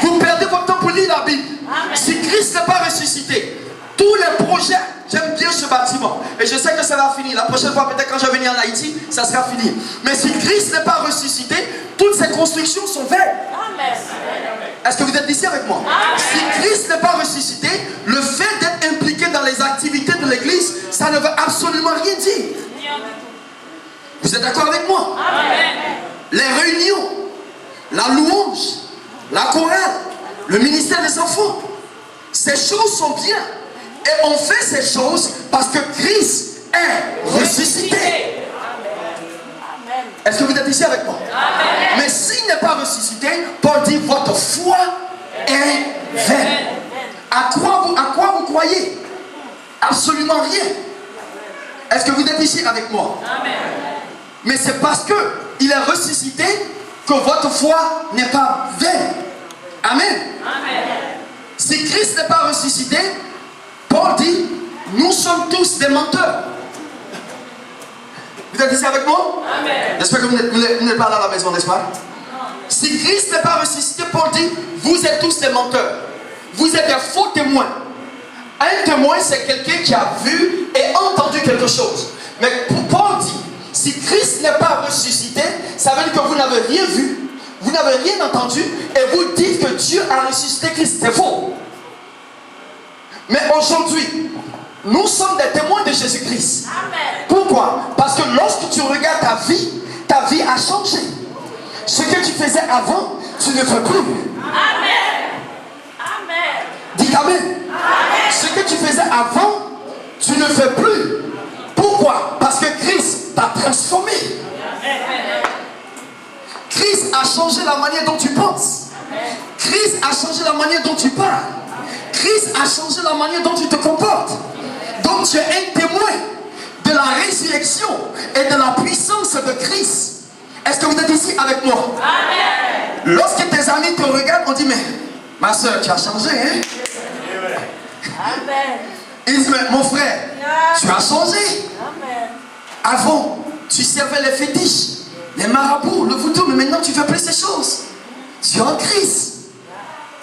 Vous perdez votre temps pour lire la Bible. Amen. Si Christ n'est pas ressuscité, tous les projets, j'aime bien ce bâtiment. Et je sais que ça va finir. La prochaine fois, peut-être quand je vais venir en Haïti, ça sera fini. Mais si Christ n'est pas ressuscité, toutes ces constructions sont vaines. Est-ce que vous êtes ici avec moi? Amen. Si Christ n'est pas ressuscité, le fait d'être impliqué dans les activités de l'église, ça ne veut absolument rien dire. Vous êtes d'accord avec moi? Amen. Les réunions, la louange, la chorale, le ministère des enfants, ces choses sont bien. Et on fait ces choses parce que Christ est ressuscité. Est-ce que vous êtes ici avec moi? Amen. Mais s'il n'est pas ressuscité, Paul dit votre foi est vaine. À quoi vous croyez? Absolument rien. Est-ce que vous êtes ici avec moi? Amen. Mais c'est parce qu'il est ressuscité que votre foi n'est pas vaine. Amen. Amen. Si Christ n'est pas ressuscité, Paul dit nous sommes tous des menteurs. Vous êtes ici avec moi? Amen. J'espère que vous n'êtes pas là à la maison, n'est-ce pas? Non. Si Christ n'est pas ressuscité, Paul dit, vous êtes tous des menteurs. Vous êtes des faux témoins. Un témoin, c'est quelqu'un qui a vu et entendu quelque chose. Mais Paul dit, si Christ n'est pas ressuscité, ça veut dire que vous n'avez rien vu, vous n'avez rien entendu, et vous dites que Dieu a ressuscité Christ. C'est faux. Mais aujourd'hui, nous sommes des témoins de Jésus-Christ. Pourquoi? Parce que lorsque tu regardes ta vie a changé. Ce que tu faisais avant, tu ne fais plus. Amen. Amen. Dis Amen. Amen. Ce que tu faisais avant, tu ne fais plus. Pourquoi? Parce que Christ t'a transformé. changé la manière dont tu penses. Christ a changé la manière dont tu parles. Christ a changé la manière dont tu te comportes. Donc tu es un témoin de la résurrection et de la puissance de Christ. Est-ce que vous êtes ici avec moi? Amen. Lorsque tes amis te regardent, on dit, mais ma soeur, tu as changé, hein? Amen. Ils disent, mais mon frère, tu as changé. Amen. Avant, tu servais les fétiches, les marabouts, le voodoo, mais maintenant tu fais plus ces choses. Tu es en Christ.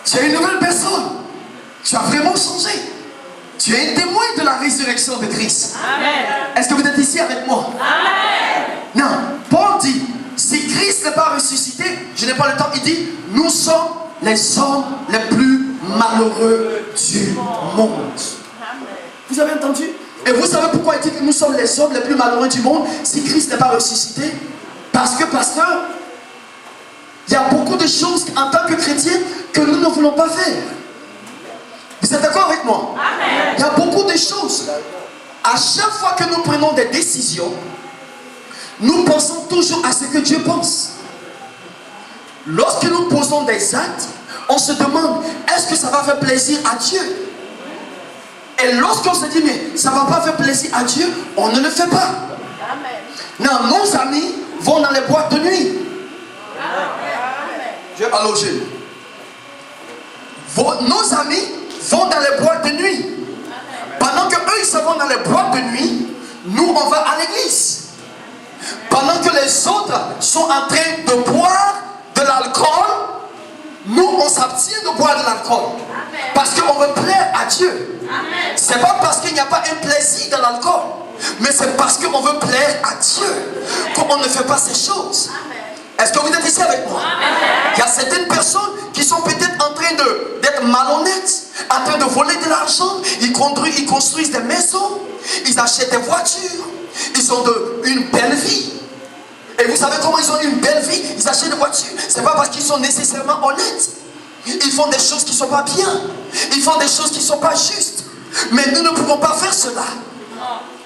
Tu es une nouvelle personne. Tu as vraiment changé. Tu es un témoin de la résurrection de Christ. Amen. Est-ce que vous êtes ici avec moi? Amen. Non, Paul dit, si Christ n'est pas ressuscité, je n'ai pas le temps, il dit, nous sommes les hommes les plus malheureux du monde. Amen. Vous avez entendu? Et vous savez pourquoi il dit que nous sommes les hommes les plus malheureux du monde si Christ n'est pas ressuscité? Parce que, pasteur, il y a beaucoup de choses en tant que chrétiens que nous ne voulons pas faire. Vous êtes d'accord avec moi? Amen. Il y a beaucoup de choses. À chaque fois que nous prenons des décisions, nous pensons toujours à ce que Dieu pense. Lorsque nous posons des actes, on se demande, est-ce que ça va faire plaisir à Dieu? Et lorsqu'on se dit, mais ça ne va pas faire plaisir à Dieu, on ne le fait pas. Amen. Non, nos amis vont dans les boîtes de nuit. Amen. Alors, nos amis vont dans les boîtes de nuit. Amen. Pendant que eux ils se vont dans les boîtes de nuit, nous on va à l'église. Pendant que les autres sont en train de boire de l'alcool, nous on s'abstient de boire de l'alcool. Parce qu'on veut plaire à Dieu. C'est pas parce qu'il n'y a pas un plaisir dans l'alcool, mais c'est parce qu'on veut plaire à Dieu qu'on ne fait pas ces choses. Est-ce que vous êtes ici avec moi? Il y a certaines personnes qui sont peut-être en train d'être malhonnêtes, en train de voler de l'argent. Ils construisent des maisons, ils achètent des voitures, ils ont une belle vie. Et vous savez comment ils ont une belle vie? Ils achètent des voitures. C'est pas parce qu'ils sont nécessairement honnêtes. Ils font des choses qui ne sont pas bien. Ils font des choses qui ne sont pas justes. Mais nous ne pouvons pas faire cela.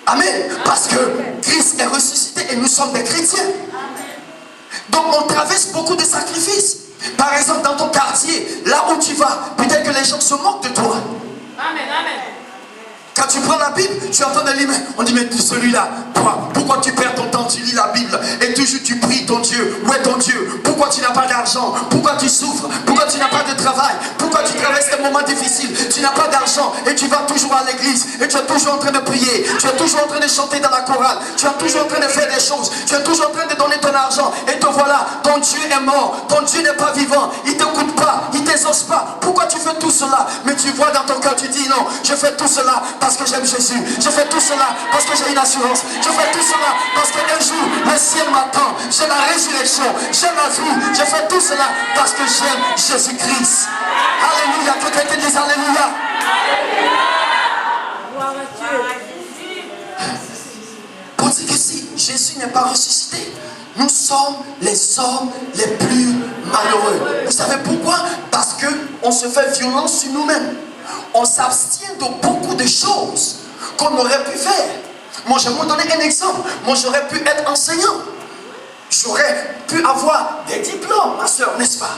Amen. Parce que Christ est ressuscité et nous sommes des chrétiens. Donc on traverse beaucoup de sacrifices. Par exemple, dans ton quartier, là où tu vas, peut-être que les gens se moquent de toi. Amen, amen. Quand tu prends la Bible, tu entends des livres. On dit, mais celui-là, pourquoi tu perds ton temps, tu lis la Bible et toujours tu pries ton Dieu. Où est ton Dieu? Pourquoi tu n'as pas d'argent? Pourquoi tu souffres? Pourquoi tu n'as pas de travail? Pourquoi tu traverses des moments difficiles? Tu n'as pas d'argent et tu vas toujours à l'église et tu es toujours en train de prier. Tu es toujours en train de chanter dans la chorale. Tu es toujours en train de faire des choses. Tu es toujours en train de donner ton argent. Et te voilà, ton Dieu est mort. Ton Dieu n'est pas vivant. Il ne t'écoute pas. Il ne t'exauce pas. Pourquoi tu fais tout cela? Mais tu vois dans ton cœur, tu dis non, je fais tout cela parce que j'aime Jésus. Je fais tout cela parce que j'ai une assurance. Je fais tout cela parce qu'un jour le ciel m'attend. J'ai la résurrection, j'ai la vie. Je fais tout cela parce que j'aime Jésus-Christ. Alléluia. Que quelqu'un dise Alléluia. Pour dire que si Jésus n'est pas ressuscité, nous sommes les hommes les plus malheureux. Vous savez pourquoi? Parce qu'on se fait violence sur nous-mêmes. On s'abstient de beaucoup de choses qu'on aurait pu faire. Moi, je vais vous donner un exemple. Moi, j'aurais pu être enseignant. J'aurais pu avoir des diplômes, ma soeur, n'est-ce pas?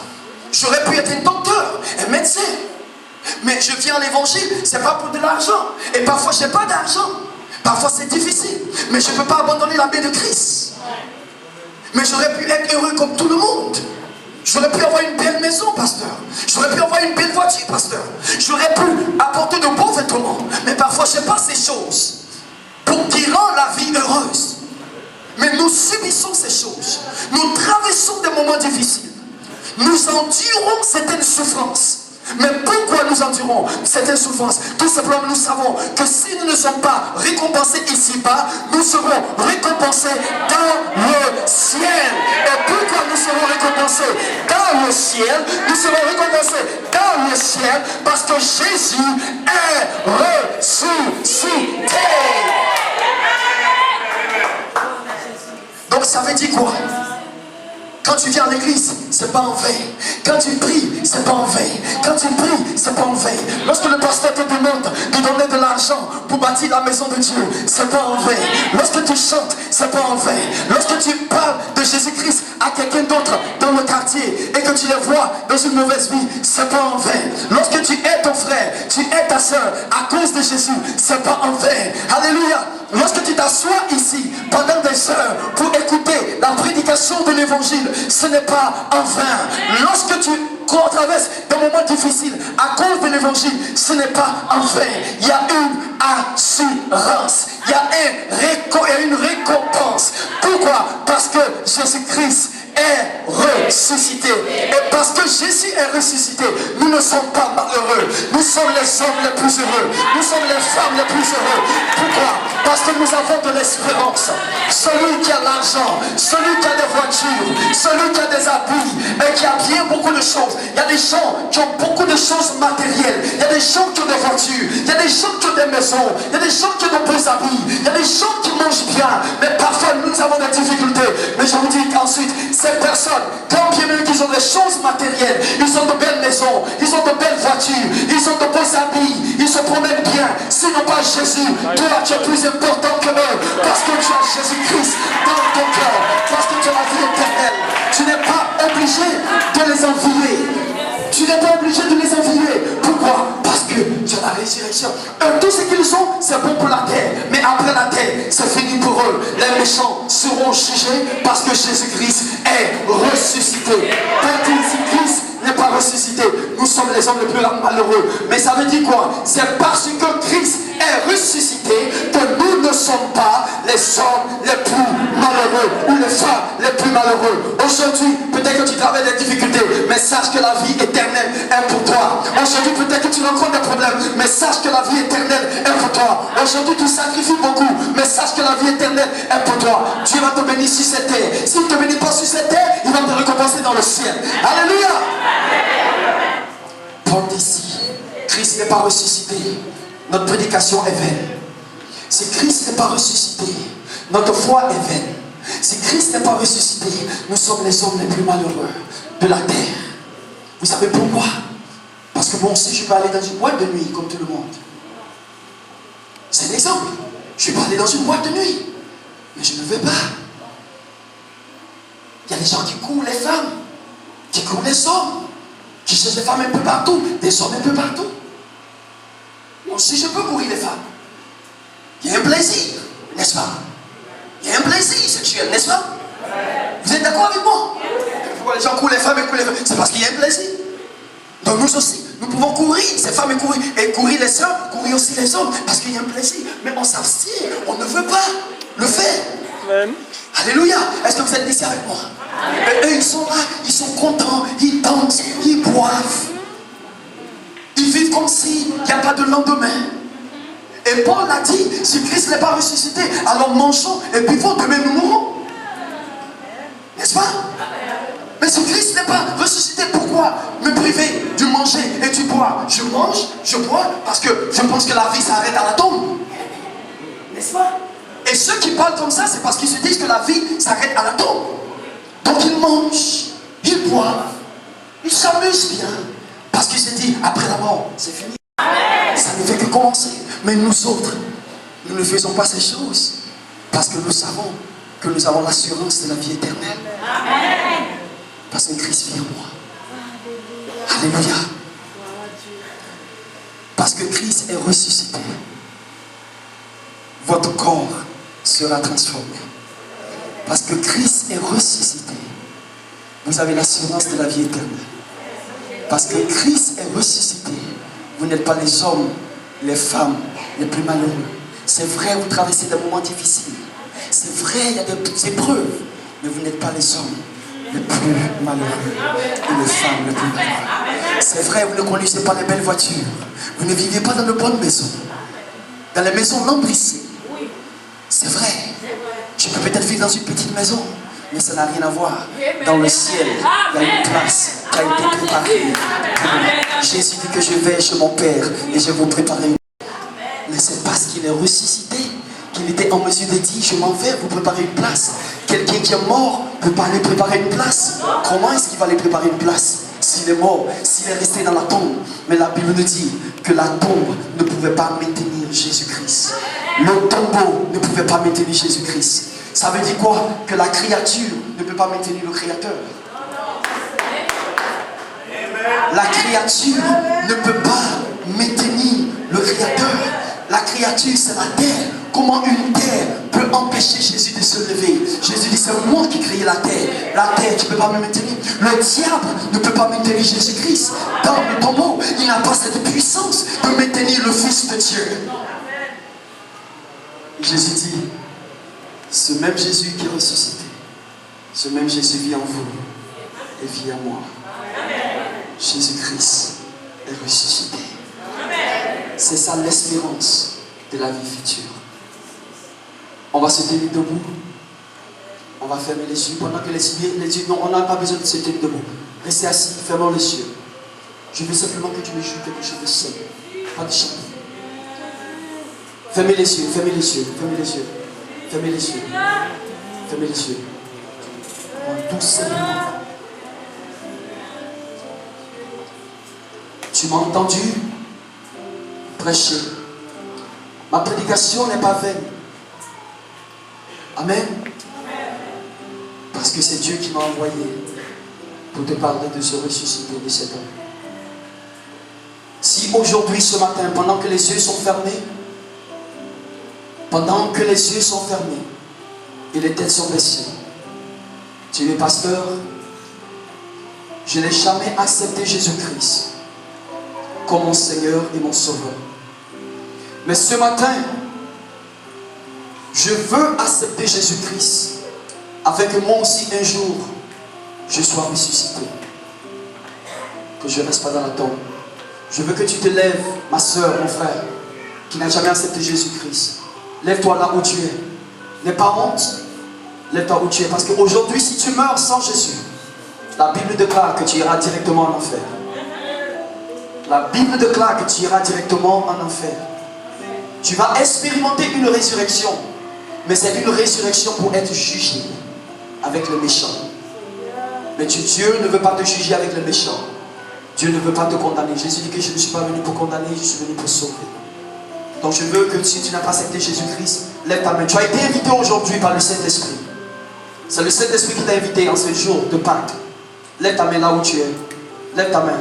J'aurais pu être un docteur, un médecin. Mais je viens à l'évangile, c'est pas pour de l'argent. Et parfois, je n'ai pas d'argent. Parfois, c'est difficile. Mais je ne peux pas abandonner la main de Christ. Mais j'aurais pu être heureux comme tout le monde. J'aurais pu avoir une belle maison, pasteur. J'aurais pu avoir une belle voiture, pasteur. J'aurais pu apporter de beaux vêtements. Mais parfois, je n'ai pas ces choses qui rendent la vie heureuse. Mais nous subissons ces choses. Nous traversons des moments difficiles. Nous endurons certaines souffrances. Mais pourquoi nous endurons certaines souffrances? Tout simplement, nous savons que si nous ne sommes pas récompensés ici-bas, nous serons récompensés dans le ciel. Et pourquoi nous serons récompensés dans le ciel? Nous serons récompensés dans le ciel parce que Jésus est ressuscité. Donc ça veut dire quoi? Quand tu viens à l'église, c'est pas en vain. Quand tu pries, c'est pas en vain. Quand tu pries, c'est pas en vain. Lorsque le pasteur te demande de donner de l'argent pour bâtir la maison de Dieu, c'est pas en vain. Lorsque tu chantes, c'est pas en vain. Lorsque tu parles de Jésus-Christ à quelqu'un d'autre dans le quartier et que tu les vois dans une mauvaise vie, c'est pas en vain. Lorsque tu aides ton frère, tu aides ta soeur à cause de Jésus, c'est pas en vain. Alléluia. Lorsque tu t'assois ici pendant des heures pour écouter la prédication de l'évangile, ce n'est pas en vain. Lorsque tu traverses des moments difficiles à cause de l'évangile, ce n'est pas en vain. Il y a une assurance, il y a une récompense. Pourquoi? Parce que Jésus-Christ est ressuscité. Et parce que Jésus est ressuscité, nous ne sommes pas malheureux. Nous sommes les hommes les plus heureux. Nous sommes les femmes les plus heureux. Pourquoi? Parce que nous avons de l'espérance. Celui qui a l'argent, celui qui a des voitures, celui qui a des habits et qui a bien beaucoup de choses. Il y a des gens qui ont beaucoup de choses matérielles. Il y a des gens qui ont des voitures. Il y a des gens qui ont des maisons. Il y a des gens qui ont de beaux habits. Il y a des gens qui mangent bien. Mais parfois nous avons des difficultés. Mais je vous dis qu'ensuite, ces personnes, quand bien même qu'ils ont des choses matérielles, ils ont de belles maisons, ils ont de belles voitures, ils ont de beaux habits, ils se promènent bien. S'ils n'ont pas Jésus, toi tu es plus important que eux. Parce que tu as Jésus-Christ dans ton cœur. Parce que tu as la vie éternelle. Tu n'es pas obligé de les envier. Tu n'es pas obligé de les envier. Pourquoi? Parce que tu as la résurrection. Tout ce qu'ils ont, c'est bon pour la terre. Mais après la terre, c'est fini pour eux. Les méchants seront jugés parce que Jésus-Christ est ressuscité. Quand Jésus-Christ n'est pas ressuscité, nous sommes les hommes les plus malheureux. Mais ça veut dire quoi? C'est parce que Christ est ressuscité que nous ne sommes pas les hommes les plus malheureux ou les femmes les plus malheureux. Aujourd'hui, peut-être que tu traverses des difficultés, mais sache que la vie éternelle est pour toi. Aujourd'hui, peut-être que tu rencontres des problèmes, mais sache que la vie éternelle est pour toi. Aujourd'hui, tu sacrifies beaucoup, mais sache que la vie éternelle est pour toi. Dieu va te bénir sur cette terre. S'il ne te bénit pas sur cette terre, il va te récompenser dans le ciel. Alléluia. Paul dit ici, Christ n'est pas ressuscité, notre prédication est vaine. Si Christ n'est pas ressuscité, notre foi est vaine. Si Christ n'est pas ressuscité, nous sommes les hommes les plus malheureux de la terre. Vous savez pourquoi? Parce que moi aussi je peux aller dans une boîte de nuit comme tout le monde. C'est un exemple. Je peux aller dans une boîte de nuit, mais je ne veux pas. Il y a des gens qui courent les femmes, qui courent les hommes, qui cherchent les femmes un peu partout, des hommes un peu partout. Moi aussi je peux courir les femmes. Il y a un plaisir, n'est-ce pas? Il y a un plaisir sexuel, n'est-ce pas? Vous êtes d'accord avec moi? Pourquoi les gens courent les femmes et courent les femmes? C'est parce qu'il y a un plaisir. Donc nous aussi, nous pouvons courir, ces femmes et courir les hommes, courir aussi les hommes, parce qu'il y a un plaisir. Mais on s'abstient, on ne veut pas le faire. Amen. Alléluia. Est-ce que vous êtes ici avec moi? Et eux, ils sont là, ils sont contents, ils dansent, ils boivent. Ils vivent comme s'il n'y a pas de lendemain. Et Paul a dit, si Christ n'est pas ressuscité, alors mangeons et buvons, demain nous mourrons. N'est-ce pas? Mais si Christ n'est pas ressuscité, pourquoi me priver du manger et du boire? Je mange, je bois, parce que je pense que la vie s'arrête à la tombe. N'est-ce pas? Et ceux qui parlent comme ça, c'est parce qu'ils se disent que la vie s'arrête à la tombe. Donc ils mangent, ils boivent, ils s'amusent bien, parce qu'ils se disent, après la mort, c'est fini. Ça ne fait que commencer. Mais nous autres, nous ne faisons pas ces choses parce que nous savons que nous avons l'assurance de la vie éternelle. Amen. Parce que Christ vit en moi. Alléluia. Parce que Christ est ressuscité, votre corps sera transformé. Parce que Christ est ressuscité, vous avez l'assurance de la vie éternelle. Parce que Christ est ressuscité, vous n'êtes pas les hommes, les femmes les plus malheureux. C'est vrai, vous traversez des moments difficiles. C'est vrai, il y a des épreuves. Mais vous n'êtes pas les hommes les plus malheureux et les femmes les plus malheureuses. C'est vrai, vous ne conduisez pas les belles voitures. Vous ne vivez pas dans de bonnes maisons. Dans les maisons lambrissées. C'est vrai. Je peux peut-être vivre dans une petite maison, mais ça n'a rien à voir. Dans le ciel, il y a une place qui a été préparée pour moi. Jésus dit que je vais chez mon Père et je vais vous préparer une. Mais c'est parce qu'il est ressuscité qu'il était en mesure de dire, je m'en vais vous préparer une place. Quelqu'un qui est mort ne peut pas aller préparer une place. Comment est-ce qu'il va aller préparer une place s'il est mort, s'il est resté dans la tombe? Mais la Bible nous dit que la tombe ne pouvait pas maintenir Jésus-Christ. Le tombeau ne pouvait pas maintenir Jésus-Christ. Ça veut dire quoi? Que la créature ne peut pas maintenir le Créateur. La créature ne peut pas maintenir le Créateur. La créature, c'est la terre. Comment une terre peut empêcher Jésus de se lever? Jésus dit, c'est moi qui ai créé la terre. La terre, tu ne peux pas me maintenir. Le diable ne peut pas maintenir Jésus-Christ. Dans le tombeau, il n'a pas cette puissance de maintenir le Fils de Dieu. Et Jésus dit, ce même Jésus qui est ressuscité, ce même Jésus vit en vous et vit en moi. Jésus-Christ est ressuscité. C'est ça l'espérance de la vie future. On va se tenir debout. On va fermer les yeux. Pendant que les yeux, non, on n'a pas besoin de se tenir debout. Restez assis, fermons les yeux. Je veux simplement que tu me joues quelque chose de seul. Pas de chanter. Fermez les yeux, fermez les yeux, fermez les yeux. Fermez les yeux. Fermez les yeux. Tout simplement. Tu m'as entendu prêcher. Ma prédication n'est pas vaine. Amen. Parce que c'est Dieu qui m'a envoyé pour te parler de ce ressuscité de cet homme. Si aujourd'hui, ce matin, pendant que les yeux sont fermés, et les têtes sont baissées, tu es pasteur, je n'ai jamais accepté Jésus-Christ comme mon Seigneur et mon Sauveur. Mais ce matin, je veux accepter Jésus-Christ afin que moi aussi un jour, je sois ressuscité. Que je ne reste pas dans la tombe. Je veux que tu te lèves, ma soeur, mon frère, qui n'a jamais accepté Jésus-Christ. Lève-toi là où tu es. N'aie pas honte. Lève-toi où tu es. Parce qu'aujourd'hui, si tu meurs sans Jésus, la Bible déclare que tu iras directement en enfer. La Bible déclare que tu iras directement en enfer. Tu vas expérimenter une résurrection. Mais c'est une résurrection pour être jugé avec le méchant. Mais Dieu ne veut pas te juger avec le méchant. Dieu ne veut pas te condamner. Jésus dit que je ne suis pas venu pour condamner, je suis venu pour sauver. Donc je veux que si tu n'as pas accepté Jésus-Christ, lève ta main. Tu as été invité aujourd'hui par le Saint-Esprit. C'est le Saint-Esprit qui t'a invité en ce jour de Pâques. Lève ta main là où tu es. Lève ta main.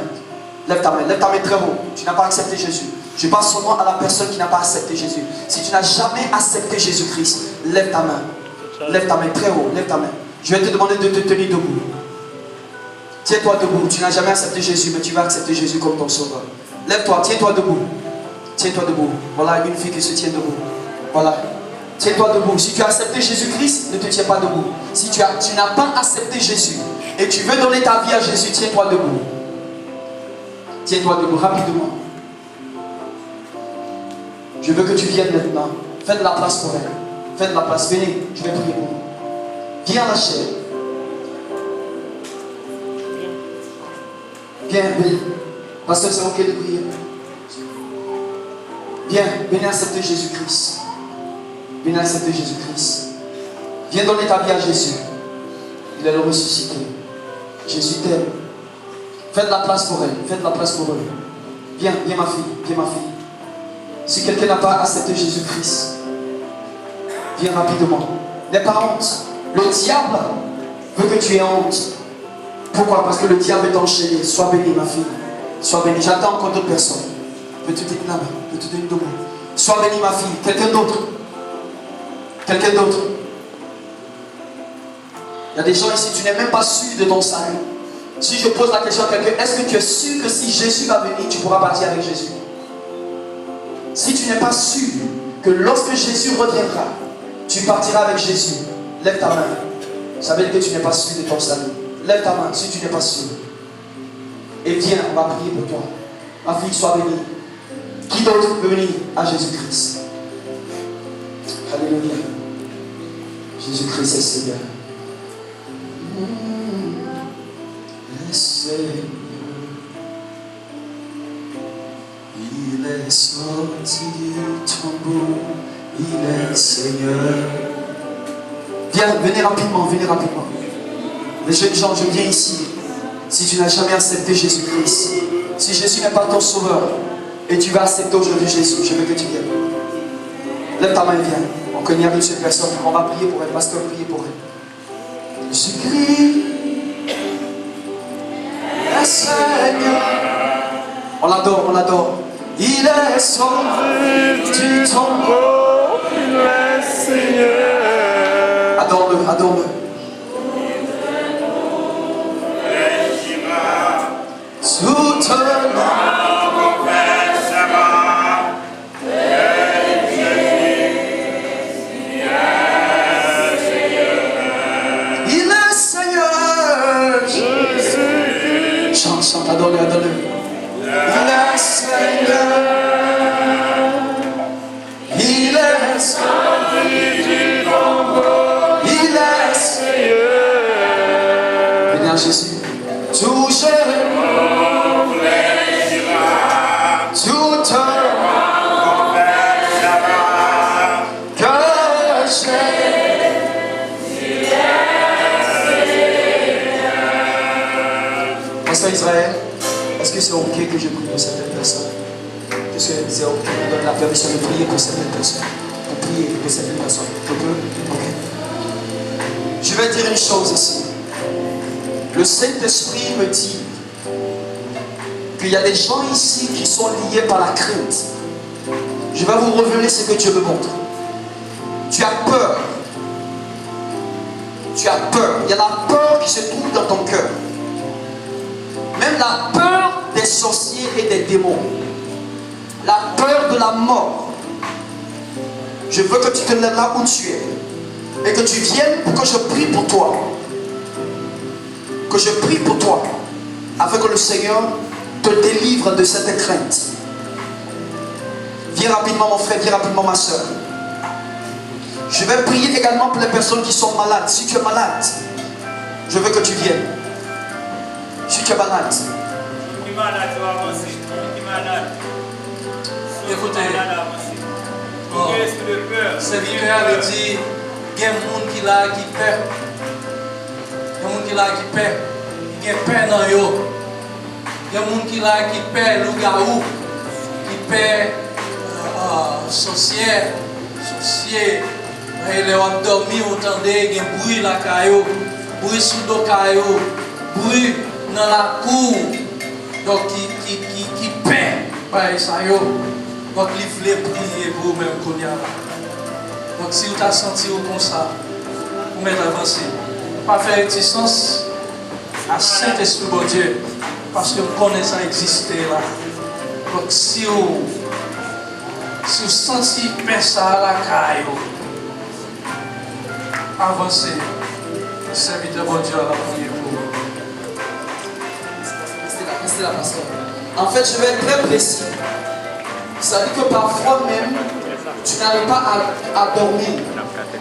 Lève ta main. Lève ta main très haut. Tu n'as pas accepté Jésus. Je parle seulement à la personne qui n'a pas accepté Jésus. Si tu n'as jamais accepté Jésus-Christ, lève ta main. Lève ta main très haut. Lève ta main. Je vais te demander de te tenir debout. Tiens-toi debout. Tu n'as jamais accepté Jésus, mais tu vas accepter Jésus comme ton sauveur. Lève-toi. Tiens-toi debout. Tiens-toi debout. Voilà une fille qui se tient debout. Voilà. Tiens-toi debout. Si tu as accepté Jésus-Christ, ne te tiens pas debout. Si tu n'as pas accepté Jésus et tu veux donner ta vie à Jésus, tiens-toi debout. Tiens-toi debout rapidement. Je veux que tu viennes maintenant. Fais de la place pour elle. Fais de la place. Venez, je vais prier pour vous. Viens à la chair. Viens, venez. Pasteur, c'est ok de prier. Viens, venez accepter Jésus-Christ. Venez accepter Jésus-Christ. Viens donner ta vie à Jésus. Il est le ressuscité. Jésus t'aime. Fais de la place pour elle. Fais de la place pour eux. Viens, viens ma fille. Viens ma fille. Si quelqu'un n'a pas accepté Jésus-Christ, viens rapidement. N'aie pas honte. Le diable veut que tu aies honte. Pourquoi? Parce que le diable est enchaîné. Sois béni ma fille. Sois béni. J'attends encore d'autres personnes. Peux-tu tenir là-bas? Peux-tu tenir debout? Sois béni ma fille. Quelqu'un d'autre? Quelqu'un d'autre? Il y a des gens ici, tu n'es même pas sûr de ton salut. Si je pose la question à quelqu'un, est-ce que tu es sûr que si Jésus va venir, tu pourras partir avec Jésus? Si tu n'es pas sûr que lorsque Jésus reviendra, tu partiras avec Jésus, lève ta main. Ça veut dire que tu n'es pas sûr de ton salut. Lève ta main si tu n'es pas sûr. Et viens, on va prier pour toi. Ma fille, sois bénie. Qui d'autre peut venir à Jésus-Christ? Alléluia. Jésus-Christ est Seigneur. Le Seigneur, il est sorti du tombeau, il est Seigneur. venez rapidement, venez rapidement. Les jeunes gens, je viens ici. Si tu n'as jamais accepté Jésus-Christ, si Jésus n'est pas ton sauveur, et tu vas accepter aujourd'hui Jésus, je veux que tu viennes. Lève ta main et viens. On connaît une seule personne. On va prier pour elle. Pasteur, prier pour elle. Jésus-Christ, le Seigneur. On l'adore, on l'adore. Il est sauvé du tombeau. Il est Seigneur. Adore-le, adore-le. Toute il est Seigneur. Chante, chante, adore-le, adore-le. Il est Seigneur. Il est Seigneur. Il est Seigneur. Venez à Jésus. Touche. Pasteur Israël, est-ce que c'est ok que je prie pour certaines personnes? Est-ce que c'est ok que je donne la permission de prier pour certaines personnes? Pour prier pour certaines personnes? Je peux? Ok. Je vais dire une chose ici. Le Saint-Esprit me dit qu'il y a des gens ici qui sont liés par la crainte. Je vais vous révéler ce que Dieu me montre. Tu as peur. Tu as peur. Il y a la peur qui se trouve dans ton cœur. Même la peur des sorciers et des démons. La peur de la mort. Je veux que tu te lèves là où tu es. Et que tu viennes pour que je prie pour toi. Que je prie pour toi. Afin que le Seigneur te délivre de cette crainte. Viens rapidement mon frère, viens rapidement ma soeur. Je vais prier également pour les personnes qui sont malades. Si tu es malade, je veux que tu viennes. Si tu es malade. Écoutez, serviteur avait dit, il y a des gens qui là qui peur. Il y a des gens qui là qui peur. Il y a peur dans eux. Il y a des gens qui là qui peur loup-garou, qui peur sorcière, sorcier. Et les gens dormi, on entendait, il y a un bruit là, bruit sous le caillou, bruit dans la cour. Donc qui peur par ça. Donc il voulait prier pour vous-même qu'on y a là. Donc si vous avez senti comme ça, vous mettez avancé. Pas faire réticence à Saint-Esprit bon Dieu. Parce que vous connaissez ça exister là. Donc si vous sentez ça à la caille, avancez. Serviteur bon Dieu à la prière pour vous. Restez là, pasteur. En fait, je vais être très précis. Ça veut dire que parfois même, tu n'arrives pas à dormir.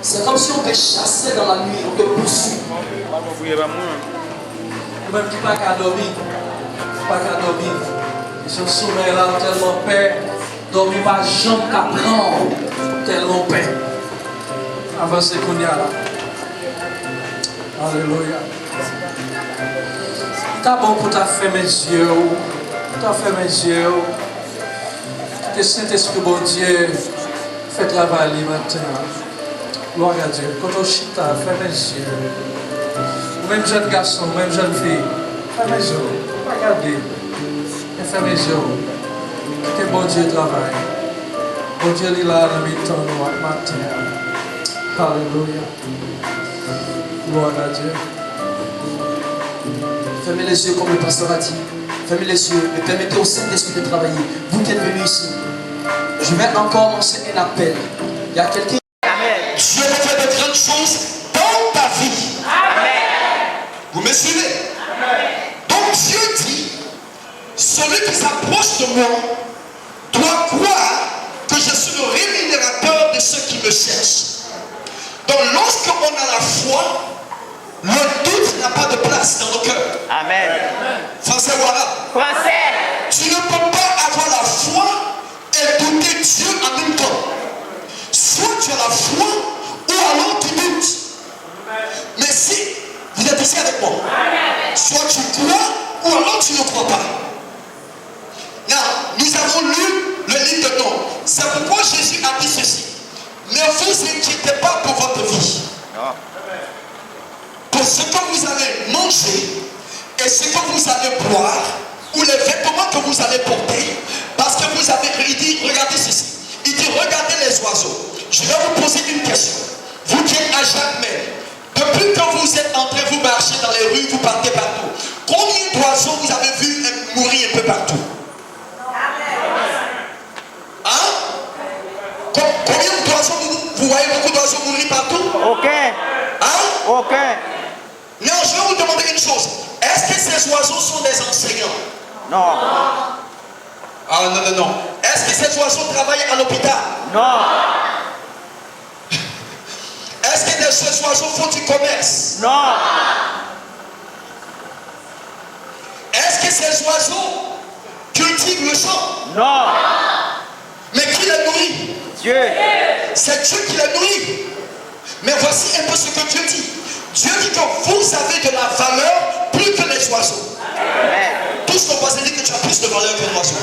C'est comme si on te chassait dans la nuit, on te poursuit. Même qui pas qu'à dormir. Pas qu'à dormir. Ils sont sommeil là, tellement peur. Dormir pas jambe qu'à prendre. Tellement peur. Avancez qu'on y a là. Alléluia. T'as bon pour ta faire mes yeux. T'as fait mes yeux. Que Saint-Esprit bon Dieu fait travailler maintenant. Gloire à Dieu. Quand on chita, fais mes yeux. Même jeune garçon, même jeune fille, fais mes yeux. Regardez. Fais mes yeux. Que bon Dieu travaille. Bon Dieu est là dans le temps matin. Alléluia. Gloire à Dieu. Fermez les yeux comme le pasteur a dit. Fermez les yeux et permettez au Saint-Esprit de travailler. Vous qui êtes venus ici, je vais encore lancer un appel. Il y a quelqu'un. Dieu va faire de grandes choses dans ta vie. Amen. Vous me suivez? Amen. Donc Dieu dit, celui qui s'approche de moi doit croire que je suis le rémunérateur de ceux qui me cherchent. Donc lorsqu'on a la foi, le doute n'a pas de place dans nos cœurs. Amen. Français ou arabe? Français. Tu ne peux pas avoir la foi et douter Dieu en même temps. Soit tu as la foi ou alors tu doutes. Mais si vous êtes ici avec moi, soit tu crois ou alors tu ne crois pas. Now, nous avons lu le livre de Nom. C'est pourquoi Jésus a dit ceci. Ne vous inquiétez pas pour votre vie. Pour ce que vous allez manger et ce que vous allez boire ou les vêtements que vous allez porter. Parce que vous avez, il dit, regardez ceci. Il dit, regardez les oiseaux. Je vais vous poser une question. Vous qui êtes à Jacmel, depuis que vous êtes entrés, vous marchez dans les rues, vous partez partout. Combien d'oiseaux vous avez vu mourir un peu partout? Hein? Combien d'oiseaux vous voyez beaucoup d'oiseaux mourir partout? Ok. Hein? Ok. Non, je vais vous demander une chose. Est-ce que ces oiseaux sont des enseignants? Non. Ah non. Est-ce que ces oiseaux travaillent à l'hôpital? Non. Est-ce que ces oiseaux font du commerce? Non. Est-ce que ces oiseaux cultivent le champ? Non. Mais qui les nourrit? Dieu. C'est Dieu qui les nourrit. Mais voici un peu ce que Dieu dit. Dieu dit que vous avez de la valeur plus que les oiseaux. Tous ton voisin dit que tu as plus de valeur qu'un oiseau.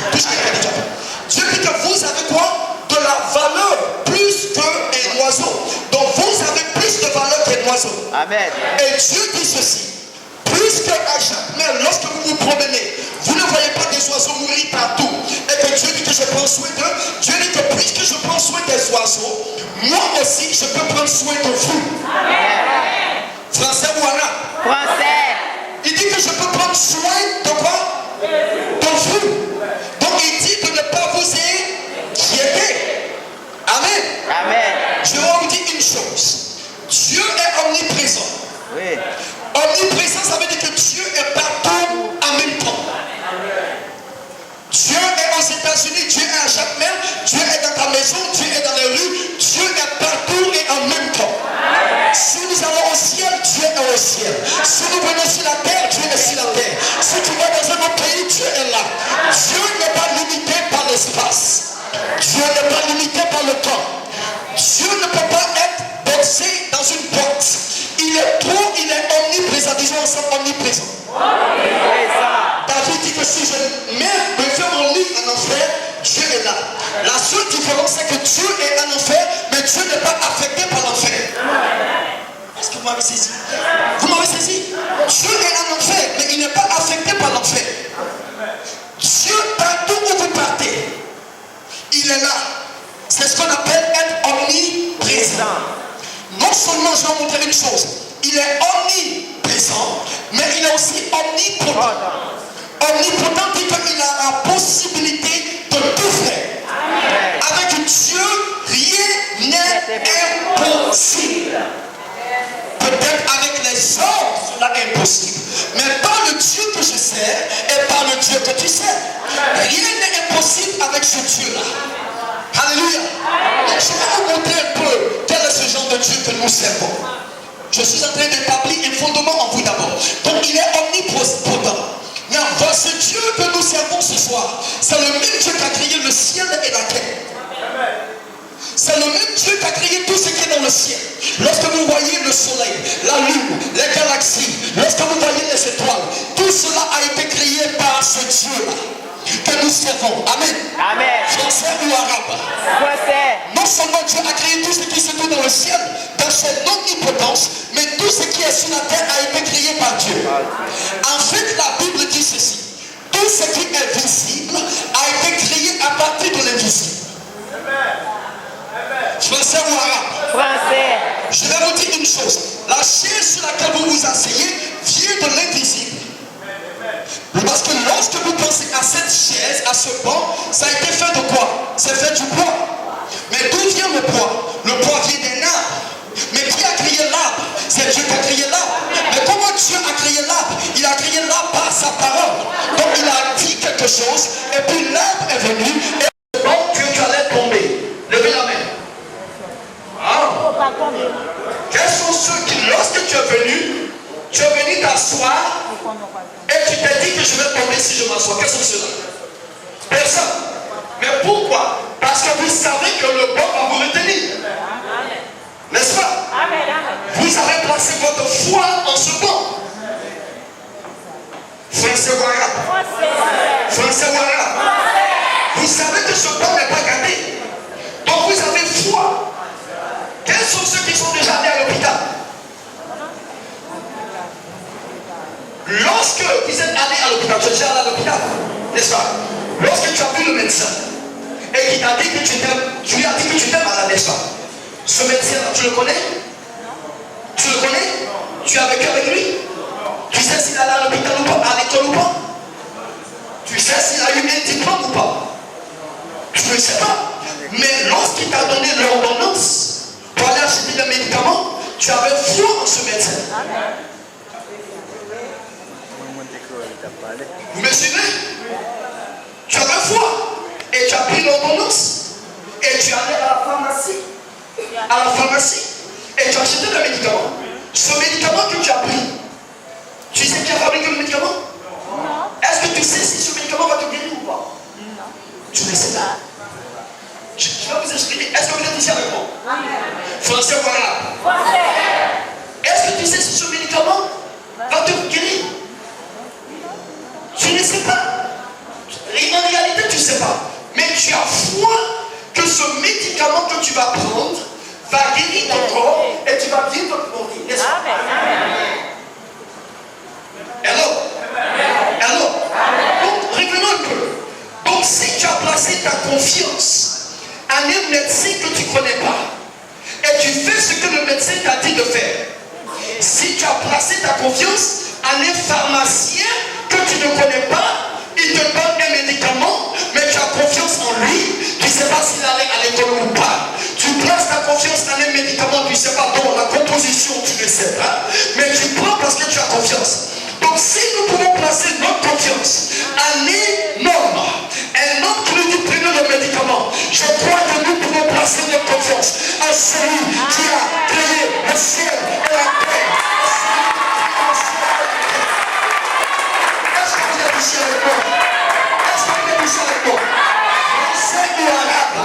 Dieu dit que vous avez quoi? De la valeur plus qu'un oiseau. Donc vous avez plus de valeur qu'un oiseau. Amen. Et Dieu dit ceci. Puisque à Jacmel, lorsque vous vous promenez, vous ne voyez pas des oiseaux mourir partout. Et que Dieu dit que je prends soin d'eux. Dieu dit que puisque je prends soin des oiseaux, moi aussi je peux prendre soin de vous. Amen. Français ou arabe? Français. Il dit que je peux prendre soin de quoi? De vous. Donc il dit de ne pas vous inquiéter. Amen. Amen. Je vais vous dire une chose. Dieu est omniprésent. Oui. Omniprésent, ça veut dire que Dieu est partout en même temps. Dieu est aux États-Unis, Dieu est à Jacmel, Dieu est dans ta maison, Dieu est dans les rues, Dieu est partout et en même temps. Si nous allons au ciel, Dieu est au ciel. Si nous venons sur la terre, Dieu est sur la terre. Si tu vas dans un autre pays, Dieu est là. Dieu n'est pas limité par l'espace. Dieu n'est pas limité par le temps. Dieu ne peut pas être boxé dans une boîte. Il est omniprésent. Disons ensemble omniprésent. David dit que si je me fais mon lit en enfer, Dieu est là. La seule différence, c'est que Dieu est en enfer, mais Dieu n'est pas affecté par l'enfer. Est-ce que vous m'avez saisi? Vous m'avez saisi? Dieu est en enfer, mais il n'est pas affecté par l'enfer. Dieu, partout où vous partez, il est là. C'est ce qu'on appelle être omniprésent. Non seulement, je vais vous montrer une chose, il est omniprésent, mais il est aussi omnipotent. Omnipotent dit qu'il a la possibilité de tout faire. Amen. Avec Dieu, rien n'est impossible. Peut-être avec les hommes, cela est impossible. Mais par le Dieu que je sers et par le Dieu que tu sers, rien n'est impossible avec ce Dieu-là. Alléluia. Donc je vais vous montrer un peu quel est ce genre de Dieu que nous servons. Je suis en train d'établir un fondement en vous d'abord. Donc il est omnipotent. Mais ce Dieu que nous servons ce soir, c'est le même Dieu qui a créé le ciel et la terre. C'est le même Dieu qui a créé tout ce qui est dans le ciel. Lorsque vous voyez le soleil, la lune, les galaxies, lorsque vous voyez les étoiles, tout cela a été créé par ce Dieu-là que nous servons. Amen. Amen. Français ou arabe? Français. Non seulement Dieu a créé tout ce qui se trouve dans le ciel, dans son omnipotence, mais tout ce qui est sur la terre a été créé par Dieu. En fait, la Bible dit ceci. Tout ce qui est visible a été créé à partir de l'invisible. Français ou arabe? Français. Je vais vous dire une chose. La chaise sur laquelle vous vous asseyez vient de l'invisible. Parce que lorsque vous pensez à cette chaise, à ce banc, ça a été fait de quoi? C'est fait du bois. Mais d'où vient le bois? Le bois vient d'un arbre. Mais qui a créé l'arbre? C'est Dieu qui a créé l'arbre. Mais comment Dieu a créé l'arbre? Il a créé l'arbre par sa parole. Donc il a dit quelque chose, et puis l'arbre est venu, et donc Dieu allait tomber. Levez la main. Ah. Quels sont ceux qui, lorsque tu es venu t'asseoir, et tu t'es dit que je vais tomber si je m'assois? Quels sont ceux-là? Personne. Mais pourquoi? Parce que vous savez que le bon va vous retenir. N'est-ce pas? Vous vous avez placé votre foi en ce banc. Français ou arabe? Français ou arabe? Vous savez que ce banc n'est pas gardé. Donc vous avez foi. Quels sont ceux qui sont déjà allés à l'hôpital? Lorsque vous êtes allé à l'hôpital, tu es déjà allé à l'hôpital, n'est-ce pas? Lorsque tu as vu le médecin et qu'il t'a dit que tu lui as dit que tu étais malade, n'est-ce pas? Ce médecin-là, tu le connais? Tu le connais? Tu as vécu avec lui? Tu sais s'il est allé à l'hôpital ou pas, à l'école ou pas? Tu sais s'il a eu un diplôme ou pas? Tu ne sais pas. Mais lorsqu'il t'a donné l'ordonnance pour aller acheter des médicaments, tu avais foi en ce médecin. Vous me suivez? Tu avais foi et tu as pris l'ordonnance et tu es allé à la pharmacie et tu as acheté des médicaments. Ce médicament que tu as pris, tu sais qui a fabriqué le médicament? Non. Est-ce que tu sais si ce médicament va te guérir ou pas? Non. Tu ne sais pas. Je vais vous expliquer. Est-ce que vous êtes ici avec moi? Français, voilà. Est-ce que tu sais si ce médicament va te guérir? Tu ne sais pas. Et en réalité, tu ne sais pas. Mais tu as foi que ce médicament que tu vas prendre va guérir ton corps et tu vas bien te mourir. N'est-ce pas? Alors, donc, revenons un peu. Donc, si tu as placé ta confiance en un médecin que tu ne connais pas et tu fais ce que le médecin t'a dit de faire, si tu as placé ta confiance en un pharmacien que tu ne connais pas, il te donne un médicament, mais tu as confiance en lui, tu ne sais pas s'il allait à l'école ou pas. Tu places ta confiance en un médicament, tu ne sais pas dont la composition, tu ne sais pas, mais tu prends parce que tu as confiance. Donc si nous pouvons placer notre confiance en un homme qui nous dit prenez le médicament, je crois que nous pouvons placer notre confiance en celui qui a créé le ciel et la terre. Est-ce que vous êtes ici avec moi? Est-ce que vous êtes ici avec moi? Français ou arabe?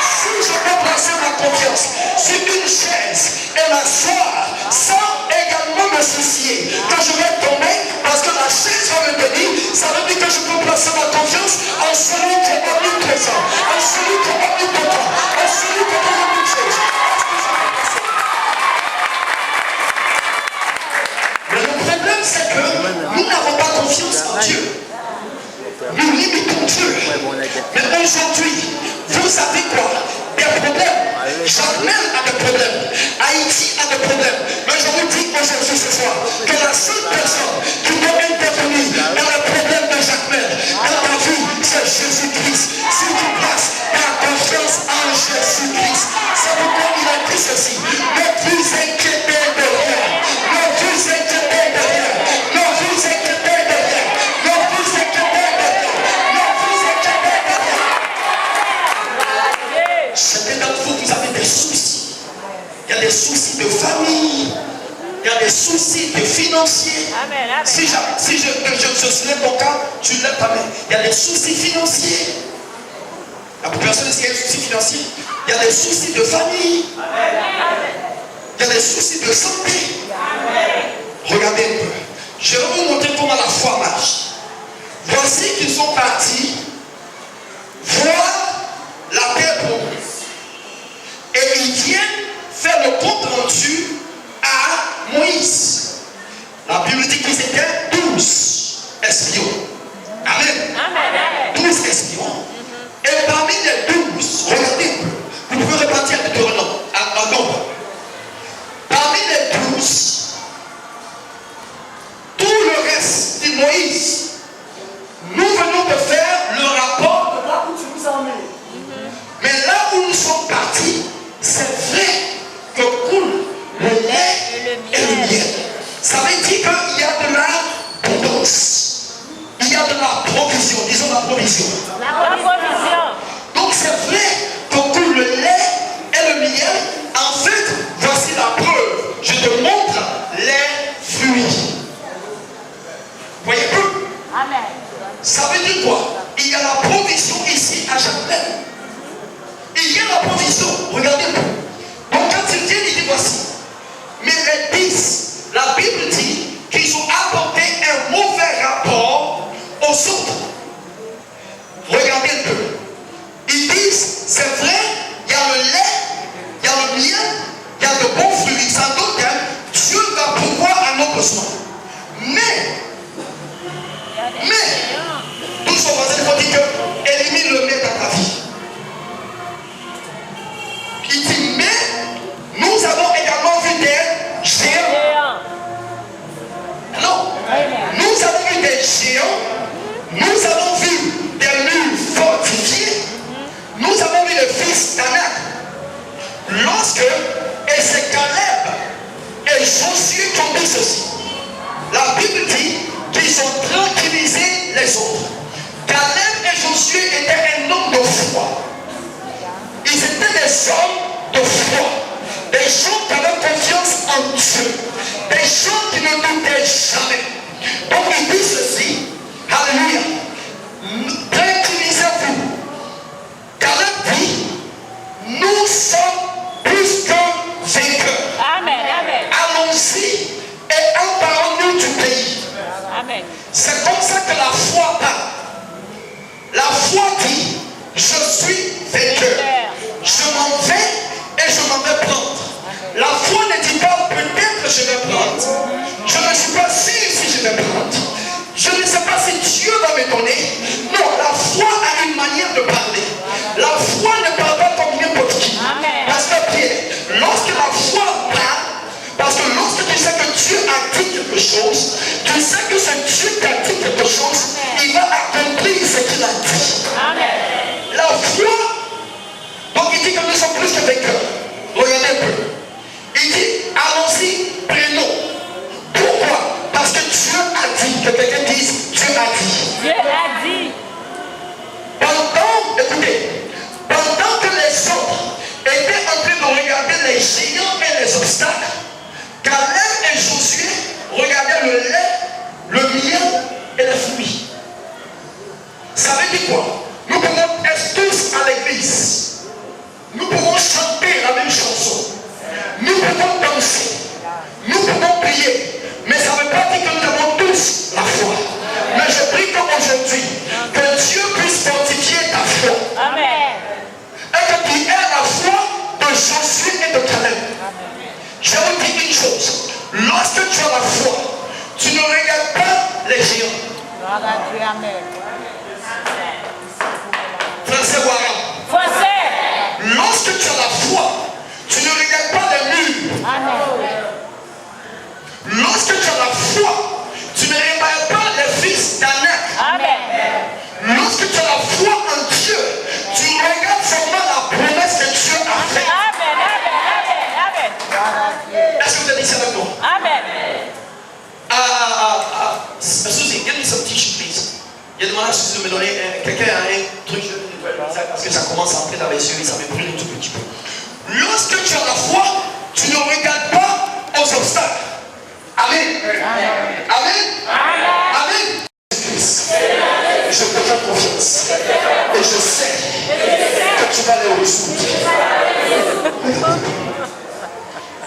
Si je peux placer ma confiance sur une chaise et m'asseoir sans également me soucier que je vais tomber parce que la chaise va me tenir, ça veut dire que je peux placer ma confiance en celui qui est omniprésent, en celui qui est omnipotent, en celui qui est omniprésent. Mais le problème c'est que nous n'avons pas confiance en Dieu. Nous limitons Dieu. Mais aujourd'hui, vous savez quoi? Des problèmes. Jacmel a des problèmes. Haïti a des problèmes. Mais je vous dis aujourd'hui ce soir que la seule personne qui peut intervenir dans le problème de Jacmel, dans ta vie, c'est Jésus-Christ. Si tu places ta confiance en Jésus-Christ, c'est pourquoi il a dit ceci. Ne vous inquiétez de rien. Ne vous inquiétez de rien. Ne vous inquiétez de rien. Ne vous inquiétez de rien. Ne vous inquiétez de rien. Chacun d'entre vous, vous avez des soucis. Il y a des soucis de famille. Il y a des soucis de financiers. Si je soulève mon cas, tu lèves ta main. Il y a des soucis financiers. La population ici, il y a des soucis financiers. Il y a des soucis de famille. Il y a des soucis de santé. Regardez un peu. Je vais vous montrer comment la foi marche. Voici qu'ils sont partis voir la terre promise. Et ils viennent faire le compte rendu à Moïse. La Bible dit qu'ils étaient 12 espions. Amen. 12 espions. Et parmi les 12, regardez, vous pouvez repartir avec le nombre. Parmi les 12, tout le reste dit Moïse, nous venons de faire le rapport de là où tu nous as emmenés. Mais là où nous sommes partis, c'est vrai que coule le lait et le miel. Ça veut dire qu'il y a de la Bible dit qu'ils ont apporté un mauvais rapport aux autres. Regardez un peu. Ils disent, c'est vrai, il y a le lait, il y a le miel, il y a de bons fruits. Sans doute, Dieu va pourvoir à nos besoins. Mais, tout ce qu'on il faut dire que élimine le miel dans ta vie. Il dit, mais nous avons également vu des géants. Non, nous avons vu des géants, nous avons vu des murs fortifiés, nous avons vu le fils d'Anak. Lorsque, et c'est Caleb et Josué qui ont dit ceci, la Bible dit qu'ils ont tranquillisé les autres. Caleb et Josué étaient un homme de foi. Ils étaient des hommes de foi. Des gens qui avaient confiance en Dieu. Des gens qui ne doutaient jamais. Donc ils disent ceci. Alléluia. Tranquillisez-vous. Caleb dit, nous sommes plus que vainqueurs. Amen. Amen. Allons-y et emparons-nous du pays. Amen. C'est comme ça que la foi parle. La foi dit, je suis vainqueur. Je m'en vais et je m'en vais prendre. La foi ne dit pas peut-être je vais prendre. Je ne suis pas sûr si je vais prendre. Je ne sais pas si Dieu va me donner. Non, la foi a une manière de parler. La foi ne parle pas comme n'importe qui. Parce que Pierre, lorsque la foi parle, parce que lorsque tu sais que Dieu a dit quelque chose, tu sais que ce Dieu qui a dit quelque chose, il va accomplir ce qu'il a dit. Amen. La foi, donc il dit que nous sommes plus que vainqueurs. Regardez un peu. Il dit, allons-y, prenons. Pourquoi? Parce que Dieu a dit, que quelqu'un dise, Dieu a dit. Dieu a dit. Écoutez, pendant que les autres étaient en train de regarder les géants et les obstacles, Caleb et Josué regardaient le lait, le miel et les fruits. Ça veut dire quoi? Nous pouvons être tous à l'église. Nous pouvons chanter la même chanson. Nous pouvons danser. Nous pouvons prier. Mais ça ne veut pas dire que nous avons tous la foi. Mais je prie qu'aujourd'hui, que Dieu puisse fortifier ta foi. Amen. Et que tu aies la foi de Josué et de Caleb. Je vous dis une chose. Lorsque tu as la foi, tu ne regardes pas les géants. Gloire à Dieu. Amen. Français ou arabe. Français. Lorsque tu as la foi, tu ne regardes pas les murs. Amen. Lorsque tu as la foi, tu ne regardes pas les fils d'Anak. Amen. Lorsque tu as la foi en Dieu, tu regardes seulement la promesse que Dieu a faite. Amen. Amen. Amen. Est-ce que vous êtes ici avec moi? Amen. Suzy, give me some tissue, please. Il y a demandé à Suzy de me donner quelqu'un a un truc, je vais le faire parce que ça commence à entrer dans les yeux et ça me brûle un tout petit peu. Lorsque tu as la foi, tu ne regardes pas aux obstacles. Amen. Amen. Amen. Amen. Je te fais confiance. Et je sais que tu vas les résoudre.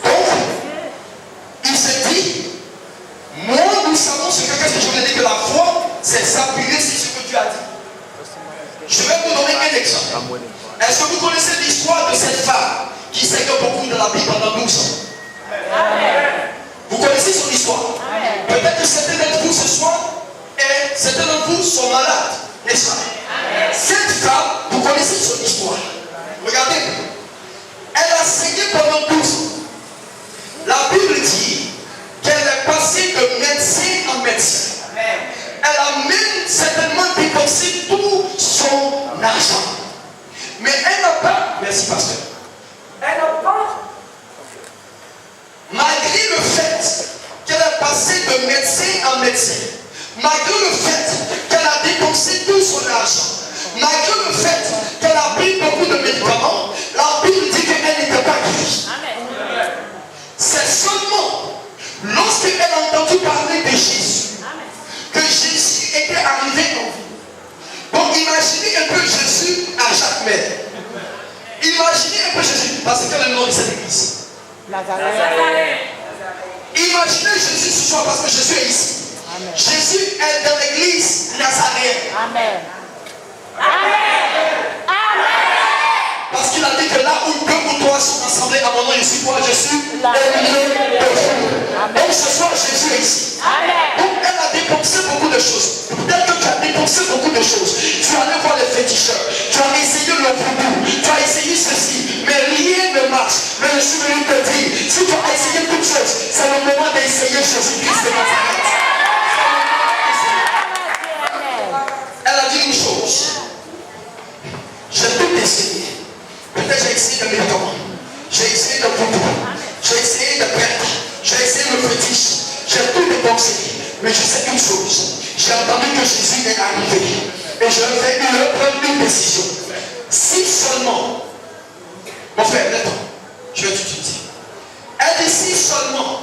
Donc, il s'est dit, moi, nous savons ce que je voulais dire que la foi, c'est s'appuyer sur ce que Dieu a dit. Je vais vous donner un exemple. Est-ce que vous connaissez l'histoire de cette femme qui saigne beaucoup dans la Bible pendant 12 ans? Amen. Vous connaissez son histoire? Peut-être que certains d'entre vous ce soir, et certains d'entre vous sont malades, n'est-ce pas? Cette femme, vous connaissez son histoire. Regardez, elle a saigné pendant 12 ans. La Bible dit qu'elle est passée de médecin en médecin. Elle a même certainement dépensé tout son argent. Mais elle n'a pas, merci pasteur, elle n'a pas, malgré le fait qu'elle a passé de médecin en médecin, malgré le fait qu'elle a dépensé tout son argent, malgré le fait qu'elle a pris beaucoup de médicaments, la Bible dit qu'elle n'était pas guérie. C'est seulement lorsqu'elle a entendu parler de Jésus, que Jésus était arrivé en vie. Donc imaginez un peu Jésus à Jacques-Mel. Imaginez un peu Jésus, parce que quel est le nom de cette église? Nazareth. Imaginez Jésus ce soir parce que Jésus est ici. Amen. Jésus est dans l'église nazaréenne. Amen. Amen. Parce qu'il a dit que là où deux ou trois sont assemblés à mon nom, je suis quoi? Je suis au milieu de vous. Donc ce soir, Jésus est ici. Amen. Donc elle a dépensé beaucoup de choses. Peut-être que tu as dépensé beaucoup de choses. Tu es allé voir les féticheurs. Tu as essayé le voodoo. Tu as essayé ceci. Mais rien ne marche. Mais je suis venu te dire, si tu as essayé toutes choses, c'est le moment d'essayer Jésus-Christ de Nazareth. Elle a dit une chose. J'ai tout essayé. Peut-être j'ai essayé de médicaments, j'ai essayé de voodoo, j'ai essayé de prêtre, j'ai essayé le fétiche, j'ai tout dépensé. Mais je sais une chose, j'ai entendu que Jésus est arrivé et je vais prendre une décision. Si seulement, mon frère, attends, je vais t'utiliser. Elle dit si seulement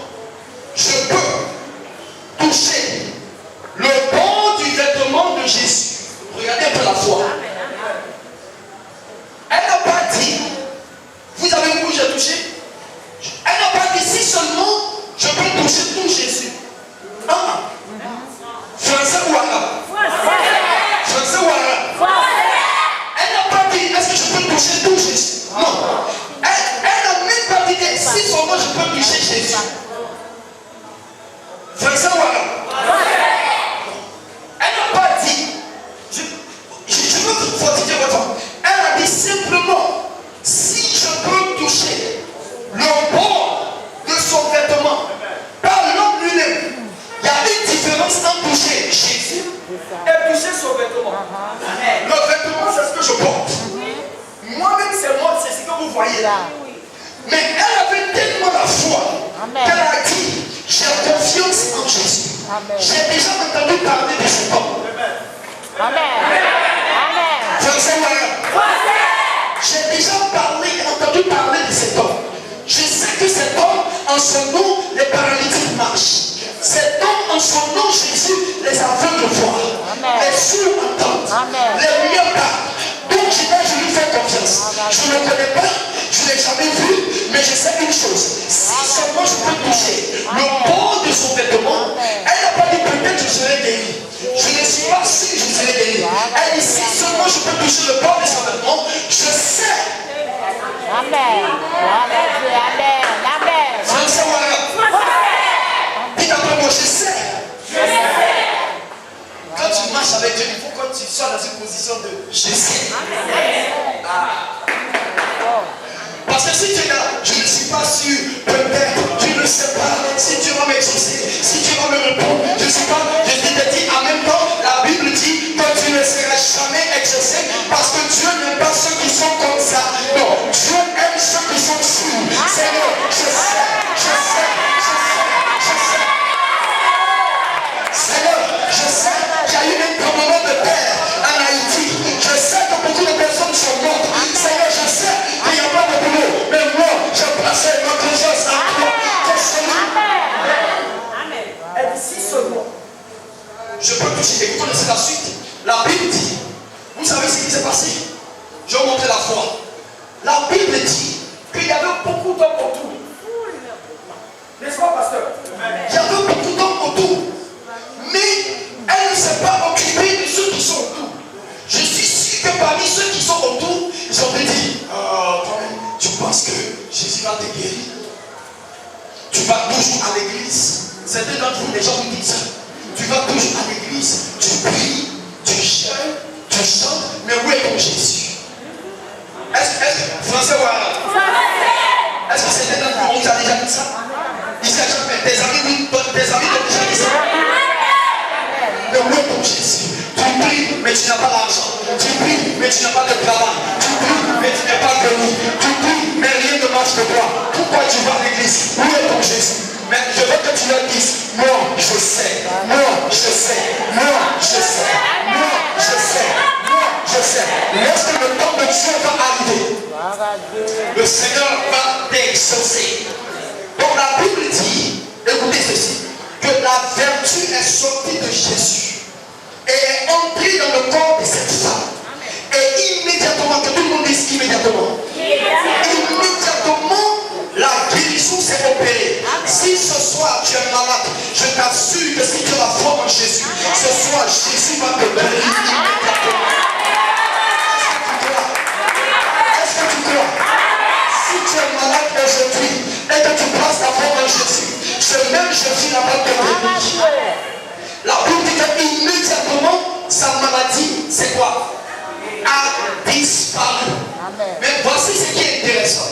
je peux toucher le bord du vêtement de Jésus. Regardez un peu la foi. Elle n'a pas dit, vous avez vu où j'ai touché? Elle n'a pas dit, si seulement je peux toucher tout Jésus. Ah, français ou arabe? Français ou arabe? Elle n'a pas dit, est-ce que je peux toucher tout Jésus? Non. Elle n'a même pas dit, si seulement je peux toucher Jésus. Français ou arabe? Elle n'a pas dit, je veux fortifier votre femme. Elle a dit simplement, si je peux toucher le bord de son vêtement, par l'homme lui-même, il y a une différence entre toucher Jésus et toucher son vêtement. Le vêtement, c'est ce que je porte. Moi-même, c'est moi, c'est ce que vous voyez là. Mais elle avait tellement la foi qu'elle a dit, j'ai confiance en Jésus. J'ai déjà entendu parler de cet homme. Amen. J'ai déjà entendu parler de cet homme. Je sais que cet homme, en son nom, les paralytiques marchent. Cet homme, en son nom, Jésus, les aveugles voient. Les sourds entendent. Les muets parlent. Donc je lui fais confiance. Je ne le connais pas, je ne l'ai jamais vu, mais je sais une chose. Si seulement je peux toucher le bord de son vêtement, elle n'a pas dit peut-être je serai guéri. Je ne suis pas sûr que je serai guéri. Elle dit si seulement je peux toucher le bord de son vêtement, je sais. Amen. Français ou arabe? Dites après moi, je sais. Quand tu marches avec Dieu, il faut que tu sois dans une position de je sais. Parce que si tu es là, je ne suis pas sûr, peut-être, tu ne sais pas si tu vas m'exaucer, si tu vas me répondre, je ne sais pas, je te dis en même temps, la Bible dit que tu ne seras jamais exaucé parce que Dieu n'aime pas ceux qui sont comme ça. Non, Dieu aime ceux qui sont sûrs. Seigneur, je sais. Seigneur, je sais qu'il y a eu un tremblement de terre en Haïti. Je sais que beaucoup de personnes sont mortes. Seigneur, je sais qu'il n'y a pas de boulot. Mais moi, je place ma confiance en toi. Elle dit si seulement je peux toucher. Et vous connaissez la suite. La Bible dit, vous savez ce qui s'est passé? Je vais vous montrer la foi. La Bible dit qu'il y avait beaucoup d'hommes autour. N'est-ce pas, pasteur? Il y avait beaucoup d'hommes autour. Mais elle ne s'est pas occupée de ceux qui sont autour. Je suis sûr que parmi ceux qui sont autour, ils ont dit, tu penses que Jésus va te guérir? Tu vas toujours à l'église. Certains d'entre vous, les gens vous disent ça. Tu vas toujours à l'église, tu pries, tu jeûnes, tu chantes, mais où est ton Jésus? Est-ce français ou arabe? Est-ce que certains d'entre vous ont déjà dit ça? Ici à jamais, tes amis t'ont déjà dit ça. Mais où est ton Jésus? Tu pries, mais tu n'as pas l'argent. Tu pries, mais tu n'as pas de travail. Tu pries, mais tu n'es pas béni. Tu pries, mais rien ne marche de toi. Pourquoi tu vas à l'église? Où est ton Jésus? Mais je veux que tu leur dises, moi je sais, moi je sais, moi je sais, moi je sais, moi je sais. Lorsque le temps de Dieu va arriver, le Seigneur va t'exaucer. Donc la Bible dit, écoutez ceci, que la vertu est sortie de Jésus et est entrée dans le corps de cette femme. Et immédiatement, que tout le monde dise immédiatement, immédiatement, la guérison s'est opérée. Si ce soir tu es malade, je t'assure que si tu as la foi en Jésus, ce soir Jésus va te bénir immédiatement. Est-ce que tu crois? Si tu es malade aujourd'hui et que tu passes la foi en Jésus, ce même Jésus n'a pas te bénir. La Bible dit qu'immédiatement sa maladie, c'est quoi? A disparu. Mais voici ce qui est intéressant.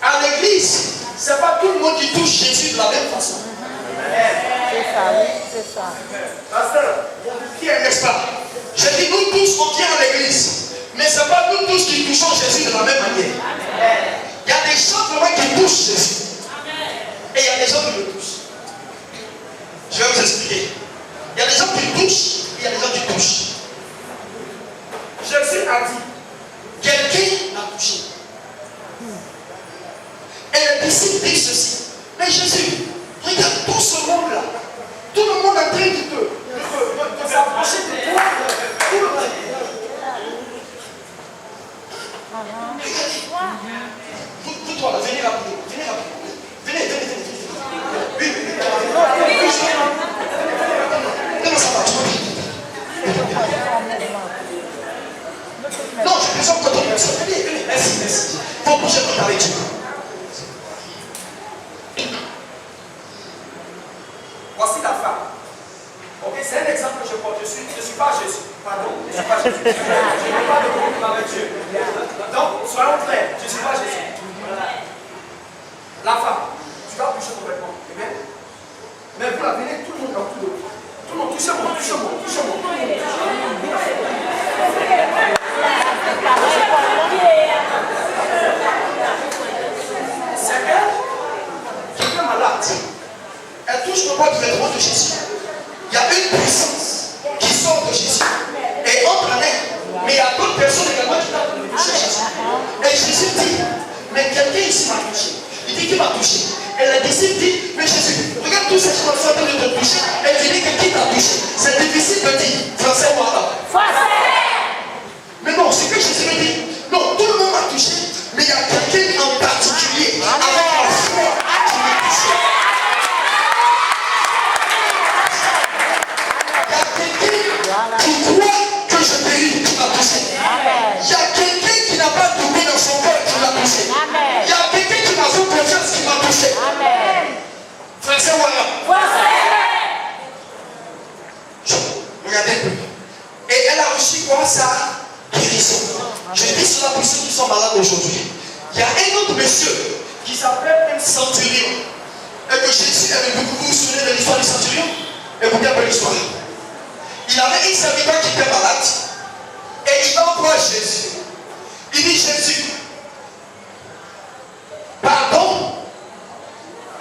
À l'église, ce n'est pas tout le monde qui touche Jésus de la même façon. C'est ça, oui, c'est ça. Pasteur, qui est, n'est-ce pas? Je dis nous tous, on vient à l'église. Mais ce n'est pas nous tous qui touchons Jésus de la même manière. Il y a des gens vraiment qui touchent Jésus. Et il y a des gens qui le touchent. Je vais vous expliquer. Il y a des gens qui touchent et il y a des gens qui touchent. Jésus a dit, quelqu'un m'a touché. Et les disciples disent ceci. Mais Jésus, regarde tout ce monde-là. Tout le monde est en train de s'approcher de toi. Tout le monde. Vous trois, venez rapidement. Venez rapidement. Venez. Oui. Comment ça va? Non, j'ai besoin de ton personne. Venez. Merci. Faut bouger tout avec Dieu. Voici la femme. Ok, c'est un exemple que je prends. Je ne suis pas Jésus. Pardon, je ne suis pas Jésus. Je n'ai pas de problème avec Dieu. Donc, soyons clairs, je ne suis pas Jésus. La femme, tu vas toucher complètement. Amen. Mais vous la venez tout le monde autour de vous. Tout le monde, touchez-moi. C'est elle qui est malade. Elle touche le bras du vêtement de Jésus. Il y a une puissance qui sort de Jésus et entre en elle. Mais il y a d'autres personnes également qui ont touché Jésus. Et Jésus dit, mais quelqu'un ici m'a touché. Il dit qu'il m'a touché. Et les disciples disent, mais Jésus, regarde tous ces gens qui sont en train de te toucher. Et il dit que qui t'a touché? C'est difficile de dire, français ou arabe. Mais non, c'est que Jésus me dit, non, tout le monde m'a touché, mais il y a quelqu'un en particulier avec la foi qui m'a touché. Qui croit que je guéris, qui m'a touché. Il y a quelqu'un qui n'a pas doublé dans son cœur qui m'a touché. Il y a quelqu'un qui m'a fait confiance qui m'a touché. Frère, c'est moi. Regardez un peu. Et elle a reçu quoi? Sa guérison. Je dis cela pour ceux qui sont malades aujourd'hui. Il y a un autre monsieur qui s'appelle un centurion. Et que Jésus avait beaucoup. Vous vous souvenez de l'histoire du centurion? Écoutez un peu l'histoire. Il avait un serviteur qui était malade et il va voir Jésus. Il dit, Jésus, pardon,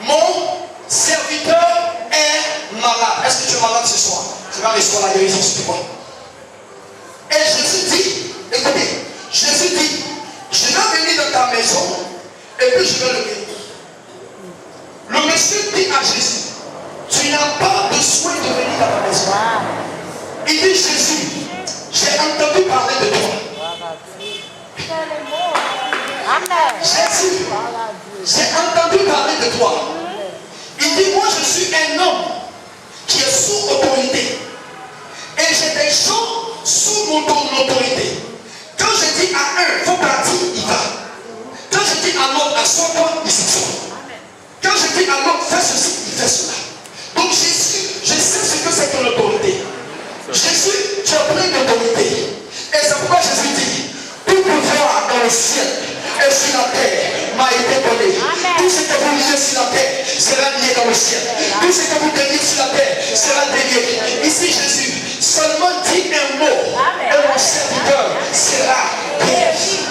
mon serviteur est malade. Est-ce que tu es malade ce soir? Tu vas recevoir la guérison sur toi. Et Jésus dit, écoutez, Jésus dit, je vais venir dans ta maison et puis je vais le guérir. Le monsieur dit à Jésus, tu n'as pas besoin de venir dans ta maison. Il dit, Jésus, j'ai entendu parler de toi. Jésus, j'ai entendu parler de toi. Il dit, moi je suis un homme qui est sous autorité. Et j'ai des gens sous mon autorité. Quand je dis à un, il faut partir, il va. Quand je dis à l'autre, assois-toi, il s'assoit. Quand je dis à l'autre, fais ceci, il fait cela. Donc Jésus, je sais ce que c'est ton autorité. Jésus, tu as plein d'autorité. Et c'est pourquoi Jésus dit, tout pouvoir dans le ciel et sur la terre m'a été donné. Tout ce que vous lisez sur la terre sera lié dans le ciel. Tout ce que vous déliez sur la terre sera délié. Ici Jésus, seulement dis un mot et mon serviteur sera guéri.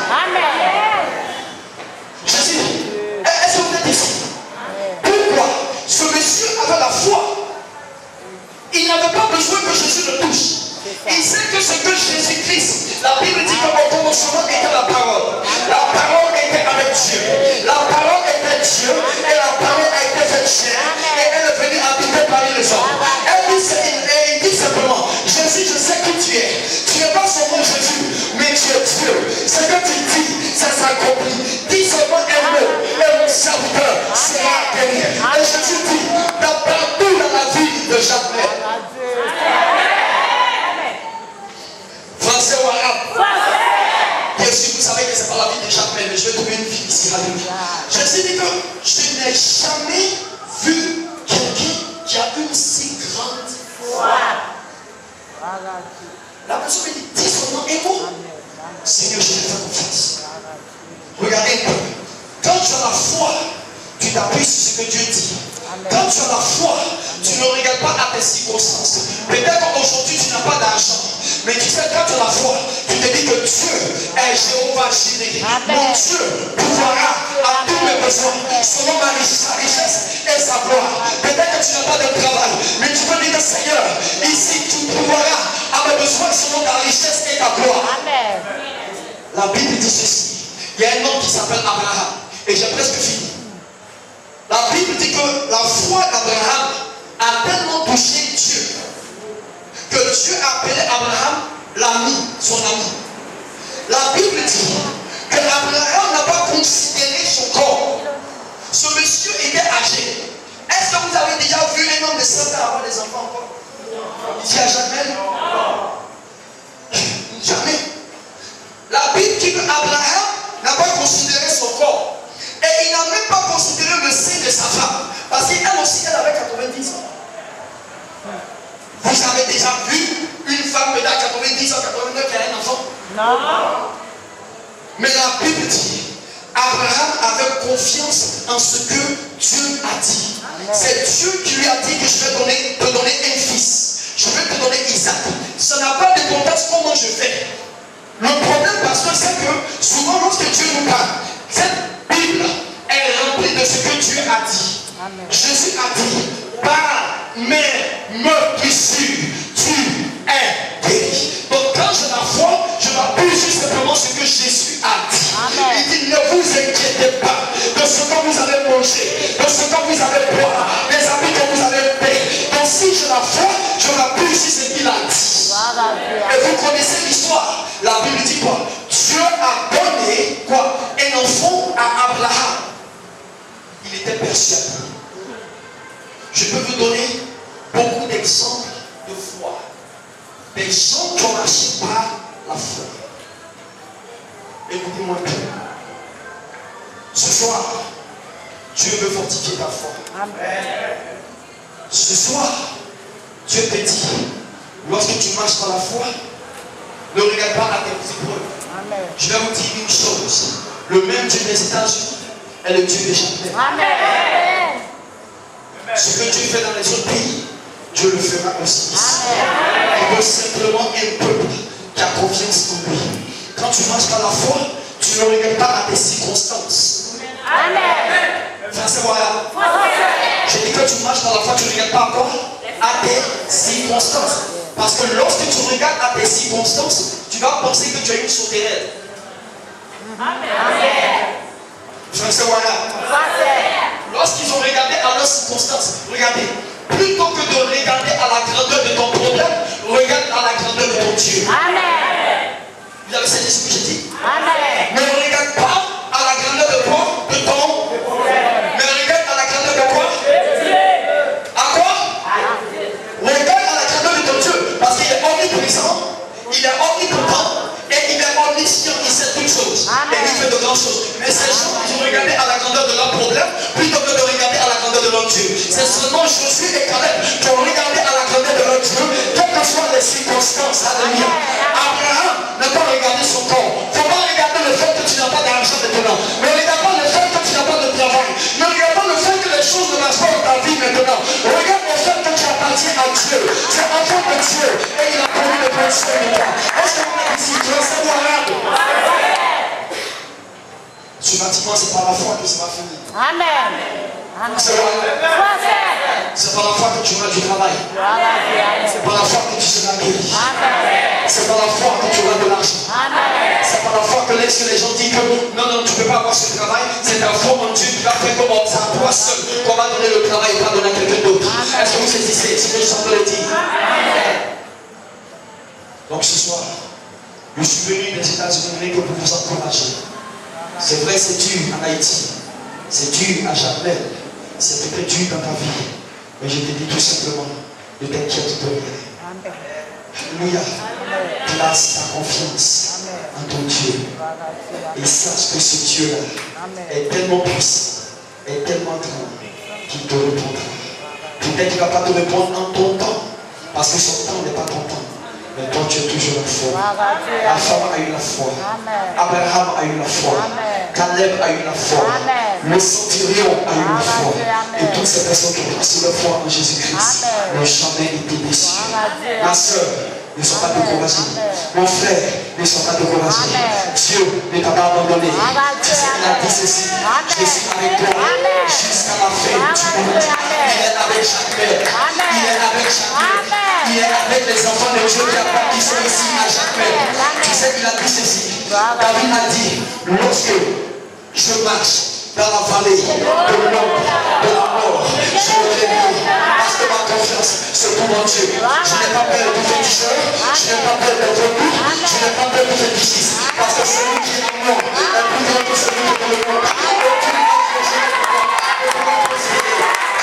Jésus, est-ce que vous êtes ici? Pourquoi? Ce monsieur avait la foi. Il n'avait pas besoin que Jésus le touche. Il sait que ce que Jésus-Christ, la Bible dit que au commencement était la parole. La parole était avec Dieu. La parole était Dieu et la parole a été faite chair. Et elle est venue habiter parmi les hommes. Il dit simplement, Jésus, je sais qui tu es. Tu n'es pas seulement Jésus, mais tu es Dieu. Ce que tu dis, ça s'accomplit. Dis seulement un mot et mon serviteur sera guéri. Et Jésus de Jacques. Français ou arabe? Bien sûr, vous savez que ce n'est pas la vie de Jacques, mais je vais trouver une vie ici. Alléluia. Jésus dit que je n'ai jamais vu quelqu'un qui a une si grande foi. La personne me dit, dis seulement un mot. Seigneur, je te fais confiance. Regardez un peu. Quand tu as la foi, tu t'appuies sur ce que Dieu dit. Quand tu as la foi, tu ne regardes pas à tes circonstances. Peut-être qu'aujourd'hui tu n'as pas d'argent, mais tu sais, quand tu as la foi, tu te dis que Dieu est Jéhovah Jireh. Mon Dieu pourvoira à tous mes besoins selon sa richesse et sa gloire. Peut-être que tu n'as pas de travail, mais tu peux dire que Seigneur, ici tu pourvoiras à mes besoins selon ta richesse et ta gloire. Amen. La Bible dit ceci. Il y a un homme qui s'appelle Abraham. Et j'ai presque fini. La Bible dit que la foi d'Abraham a tellement touché Dieu que Dieu a appelé Abraham l'ami, son ami. La Bible dit que Abraham n'a pas considéré son corps. Ce monsieur était âgé. Est-ce que vous avez déjà vu un homme de 7 ans avoir des enfants encore? Ici à jamais? Jamais. La Bible dit que Abraham n'a pas considéré son corps. Et il n'a même pas considéré le sein de sa femme. Parce qu'elle aussi, elle avait 90 ans. Vous avez déjà vu une femme de 90 ans, 89 qui a un enfant? Non. Mais la Bible dit, Abraham avait confiance en ce que Dieu a dit. C'est Dieu qui lui a dit que je vais te donner un fils. Je vais te donner Isaac. Ça n'a pas d'importance comment je fais. Le problème, pasteur, c'est que souvent lorsque Dieu nous parle, cette Bible est remplie de ce que Dieu a dit. Amen. Jésus a dit, par mes meurtrissures, tu es guéri. Donc quand j'ai la foi, je m'appuie sur simplement ce que Jésus a dit. Amen. Il dit, ne vous inquiétez pas de ce que vous allez manger, de ce que vous allez boire, des habits que vous allez payer. Donc si j'ai la foi, je m'appuie sur ce qu'il a dit. Et vous connaissez l'histoire. La Bible dit quoi? Dieu a donné quoi? Un enfant à Abraham. Il était persuadé. Je peux vous donner beaucoup d'exemples de foi. Des gens qui ont marché par la foi. Écoutez-moi un peu. Ce soir, Dieu veut fortifier ta foi. Amen. Ce soir, Dieu te dit, lorsque tu marches par la foi, ne regarde pas à tes épreuves. Je vais vous dire une chose. Le même Dieu des États-Unis est le Dieu des Châtelet. Amen. Ce que Dieu fait dans les autres pays, Dieu le fera aussi ici. Il veut simplement un peuple qui a confiance en lui. Quand tu marches par la foi, tu ne regardes pas à tes circonstances. Amen. Français, voilà. Je dis que tu marches par la foi, tu ne regardes pas encore à tes circonstances. Parce que lorsque tu regardes à tes circonstances, tu vas penser que tu as une sauterelle. Amen. Français, voilà. Lorsqu'ils ont regardé à leurs circonstances, regardez, plutôt que de regarder à la grandeur de ton problème, regarde à la grandeur de ton Dieu. Amen. Vous avez saisi ce que j'ai dit? Amen. Ne regarde pas à la grandeur de quoi? De ton problème. Mais regarde à la grandeur de quoi? De Dieu. À quoi? Regarde à la grandeur de ton Dieu. Parce qu'il est omniprésent, il est omnipotent et il est omniscient, il sait toutes choses. Amen. Et il fait de grandes choses. Mais ces gens, ils ont regardé à la grandeur de leur problème plutôt que de regarder à la grandeur de leur Dieu. C'est seulement Josué et Caleb qui ont regardé à la grandeur de leur Dieu, quelles que soient les circonstances. Alléluia. Abraham n'a pas regardé son corps. Il ne faut pas regarder le fait que tu n'as pas d'argent maintenant. Ne regarde pas le fait que tu n'as pas de travail. Ne regarde pas le fait que les choses ne marchent pas dans ta vie maintenant. Regarde le fait que tu appartiens à Dieu. Tu es enfant de Dieu et il a promis de prendre soin de toi. Est-ce que vous êtes ici? Tu vas savoir arabe. Ce bâtiment, c'est par la foi que ça va finir. Amen. C'est par la foi que tu auras du travail. C'est par la foi que tu seras guéri. C'est par la foi que tu auras de l'argent. C'est par la foi que les gens disent que non, tu ne peux pas avoir ce travail. C'est ta foi en Dieu qui va faire comme ça à toi seul qu'on va donner le travail et pas donner à quelqu'un d'autre. Est-ce que vous saisissez ce que je suis en train de dire? Donc ce soir, je suis venu des États-Unis pour vous encourager. C'est vrai, c'est dur en Haïti, c'est dur à Chapelle, c'est peut-être dur dans ta vie. Mais je te dis tout simplement, Ne t'inquiète de rien. Alléluia. Place ta confiance en ton Dieu. Et sache que ce Dieu-là est tellement puissant, est tellement grand qu'il te répondra. Peut-être qu'il ne va pas te répondre en ton temps, parce que son temps n'est pas ton temps. Mais toi, tu es toujours la foi. La femme a eu la foi. Abraham a eu la foi. Caleb a eu la foi. Le centurion a eu la foi. Et toutes ces personnes qui ont placé leur foi en Jésus-Christ n'ont jamais été déçues. Ma soeur, ne sois pas découragé. Mon frère, ne sois pas découragé. Dieu ne t'a pas abandonné. Il a dit ceci. Je suis avec toi jusqu'à la fin du monde. Il est avec chaque mère. Il est avec chaque mère. Il est avec les enfants de Dieu qui sont ici à chaque mère. Tu sais qu'il a dit ceci. David a dit, lorsque je marche dans la vallée de l'ombre de la mort, je me réveille parce que ma confiance c'est pour mon Dieu. Je n'ai pas peur du féticheur, je n'ai pas peur d'être lourd, je n'ai pas peur du fétichiste, parce que celui qui est en moi est plus grand que celui qui est dans le monde.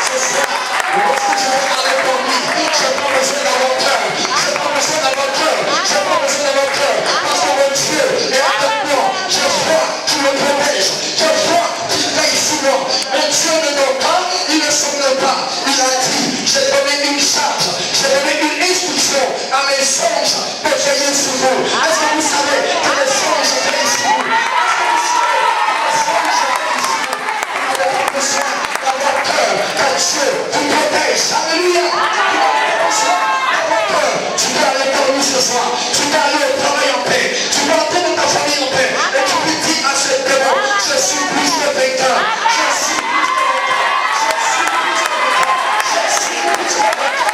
Ce soir, lorsque je vais aller pour lui, je prends besoin d'avoir cœur, je prends besoin d'avoir cœur, je prends besoin d'avoir cœur, parce que mon Dieu est avec moi. Je vois qu'il me protège, je vois qu'il veille sur moi. Mon Dieu ne dort pas, il ne sommeille pas. Il a dit, j'ai donné une charge, j'ai donné une instruction à mes songes de veiller sur vous. Est-ce que vous savez que les songes veillent sur vous? Est-ce que vous savez que les songes veillent sur vous? Vous avez besoin d'avoir peur que Dieu vous protège. Alléluia. Tu peux aller dormir ce soir, tu peux aller au travail en paix, tu peux entrer dans ta famille en paix, et tu peux dire à ce démon, je suis plus que vainqueur, je suis plus que vainqueur, je suis plus que vainqueur.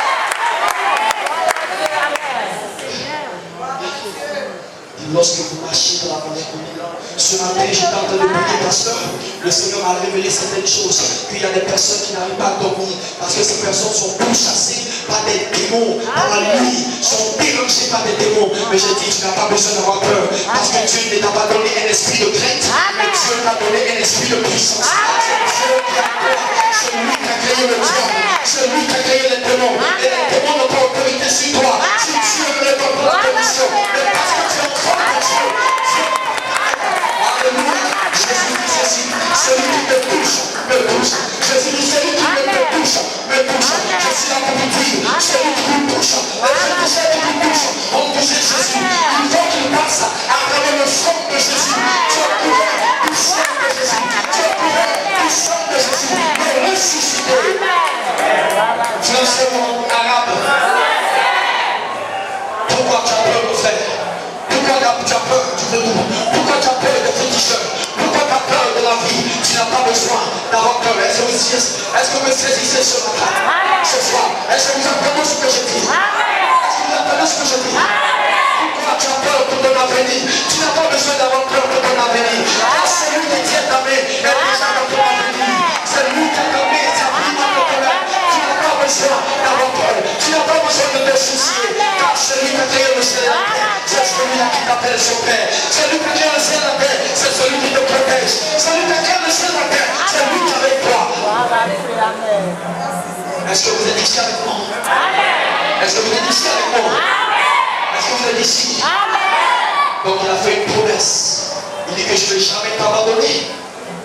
Lorsque vous marchez dans la vallée commune, ce matin j'étais en train de prier, pasteur, le Seigneur m'a révélé certaines choses, qu'il y a des personnes qui n'arrivent pas à dormir, parce que ces personnes sont pourchassées par des démons, par la nuit, sont dérangées par des démons. Mais j'ai dit, tu n'as pas besoin d'avoir peur, parce que Dieu ne t'a pas donné un esprit de crainte, mais Dieu t'a donné un esprit de puissance. C'est Dieu qui a toi, c'est lui qui a créé le diable, c'est lui qui a créé les démons, et les démons n'ont pas autorité sur toi. Si Dieu ne les donne pas l'autorisation, mais parce que tu es enfant de Dieu. Alléluia. Jésus dit ceci, celui qui te touche, me touche. Jésus dit, celui qui me touche, me touche. Je suis là pour vous dire, celui qui vous touche, les gens qui vous touchent, ont touché Jésus. Il faut qu'il passe à travers le sang de Jésus. Tu es couvert du sang de Jésus. Tu es couvert du sang de Jésus. Mais ressuscité. Français ou arabe. Pourquoi tu as peur, mon frère? Pourquoi tu as peur du debout? Pourquoi tu as peur des féticheurs? Pourquoi tu as peur de la vie? Tu n'as pas besoin d'avoir peur. Est-ce que vous me saisissez ce matin? Ce soir, est-ce que vous apprenez ce que je dis? Est-ce que vous apprenez ce que je dis? Pourquoi tu as peur pour ton avenir? Tu n'as pas besoin d'avoir peur pour ton avenir. Car c'est lui qui tient ta main est déjà dans ton avenir. C'est lui qui a ta main, ta vie dans ton cœur. Tu n'as pas besoin d'avoir peur. Tu n'as pas besoin de te soucier. Car c'est lui qui a créé le ciel et la terre. C'est celui-là qui t'appelle son Père. C'est lui qui a créé le ciel et la terre. C'est celui qui te protège. C'est lui qui a créé le ciel et la terre. C'est lui qui est avec toi. Est-ce que vous êtes ici avec moi? Est-ce que vous êtes ici avec moi? Est-ce que vous êtes ici? Donc il a fait une promesse. Il dit que je ne vais jamais t'abandonner,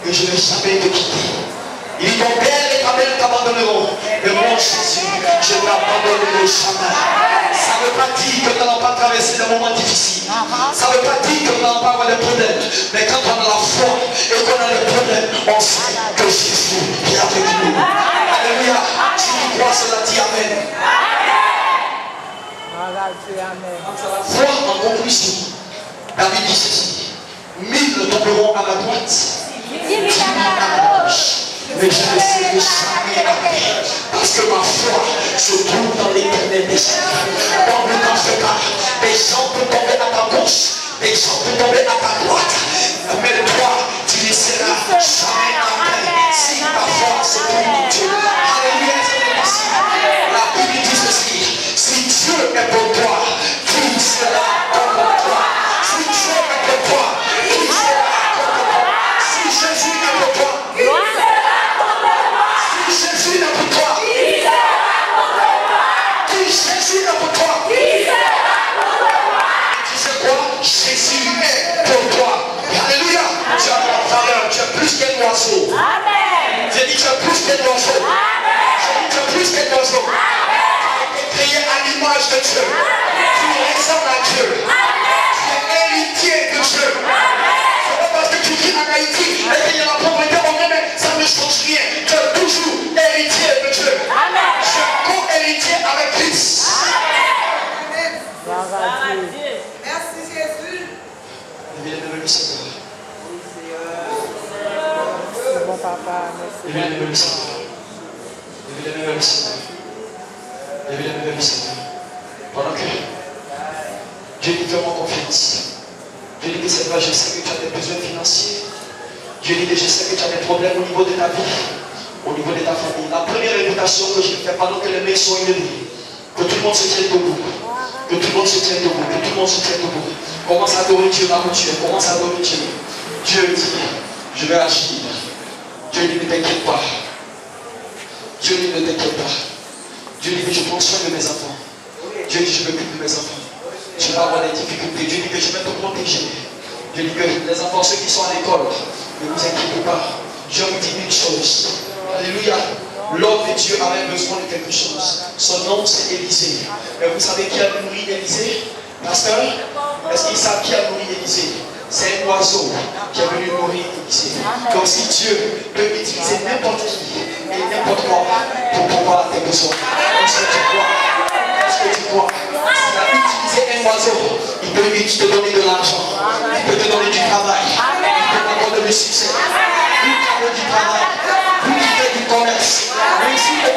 que je ne vais jamais te quitter. Il dit ton père et ta mère t'abandonneront, mais moi Jésus, je ne t'abandonnerai jamais. Ça ne veut pas dire que nous n'allons pas traverser des moments difficiles. Ça ne veut pas dire que nous n'allons pas avoir des problèmes. Mais quand on a la foi et qu'on a des problèmes, on sait que Jésus est avec nous. Alléluia. Si tu crois cela, dis Amen. Foi en conclusion. David dit ceci. 1000 tomberont à ma droite, 10 000 à ma gauche. Mais je ne serai jamais à terre, parce que ma foi se trouve dans l'éternel des cieux. Donc ne t'en fais pas. Des gens peuvent tomber à ta gauche, des gens peuvent tomber à ta droite. Mais toi, tu ne seras jamais à terre. Si ta foi se trouve en Dieu. Alléluia, c'est possible. La Bible dit ceci. Si Dieu est pour toi, qui sera contre toi? Si Dieu est pour toi, qui sera contre toi? Si Jésus est pour toi, Jésus est pour toi. Qui oiseau. J'ai dit tu es plus qu'un oiseau. J'ai dit tu es plus qu'un oiseau. Tu as été créé à l'image de Dieu. Tu ressembles à Dieu. Tu es héritier de Dieu. C'est pas parce que tu vis en Haïti et qu'il y a la pauvreté au Yémen, ça ne change rien. Tu es toujours héritier de Dieu. Tu es co-héritier avec Christ. Merci Jésus. Bien-aimé Seigneur. C'est bon papa, merci. Bien-aimé Seigneur. Bien-aimé Seigneur. Bien-aimé Seigneur. Pendant que Dieu dit fais-moi confiance. Dieu dit que c'est vrai, je sais que tu as des besoins financiers. Dieu dit que je sais que tu as des problèmes au niveau de ta vie, au niveau de ta famille. La première invitation que je fais pendant que les mains sont élevées, que tout le monde se tienne debout. Que tout le monde se tienne debout. Que tout le monde se tienne debout. Commence à adorer Dieu là où tu es. Commence à adorer Dieu. Dieu dit, je vais agir. Dieu dit, ne t'inquiète pas. Dieu dit, ne t'inquiète pas. Dieu dit que je prends soin de mes enfants. Dieu dit, je m'occupe de mes enfants. Tu vas avoir des difficultés. Dieu dit que je vais te protéger. Dieu dit que les enfants, ceux qui sont à l'école, ne vous inquiétez pas. Je vous dis une chose. Alléluia. L'homme de Dieu avait besoin de quelque chose. Son nom c'est Élisée. Et vous savez qui a nourri Élisée? Pasteur? Est-ce qu'il savent qui a nourri Élisée? C'est un oiseau qui est venu nourrir Élisée. Donc si Dieu peut utiliser n'importe qui et n'importe quoi pour pouvoir tes besoins. Est-ce que tu crois? Est-ce que tu crois? S'il a utilisé un oiseau, il peut te donner de l'argent. Il peut te donner du travail. Il peut te donner du succès. Il peut te donner du travail. Vous qui faites du commerce, même si le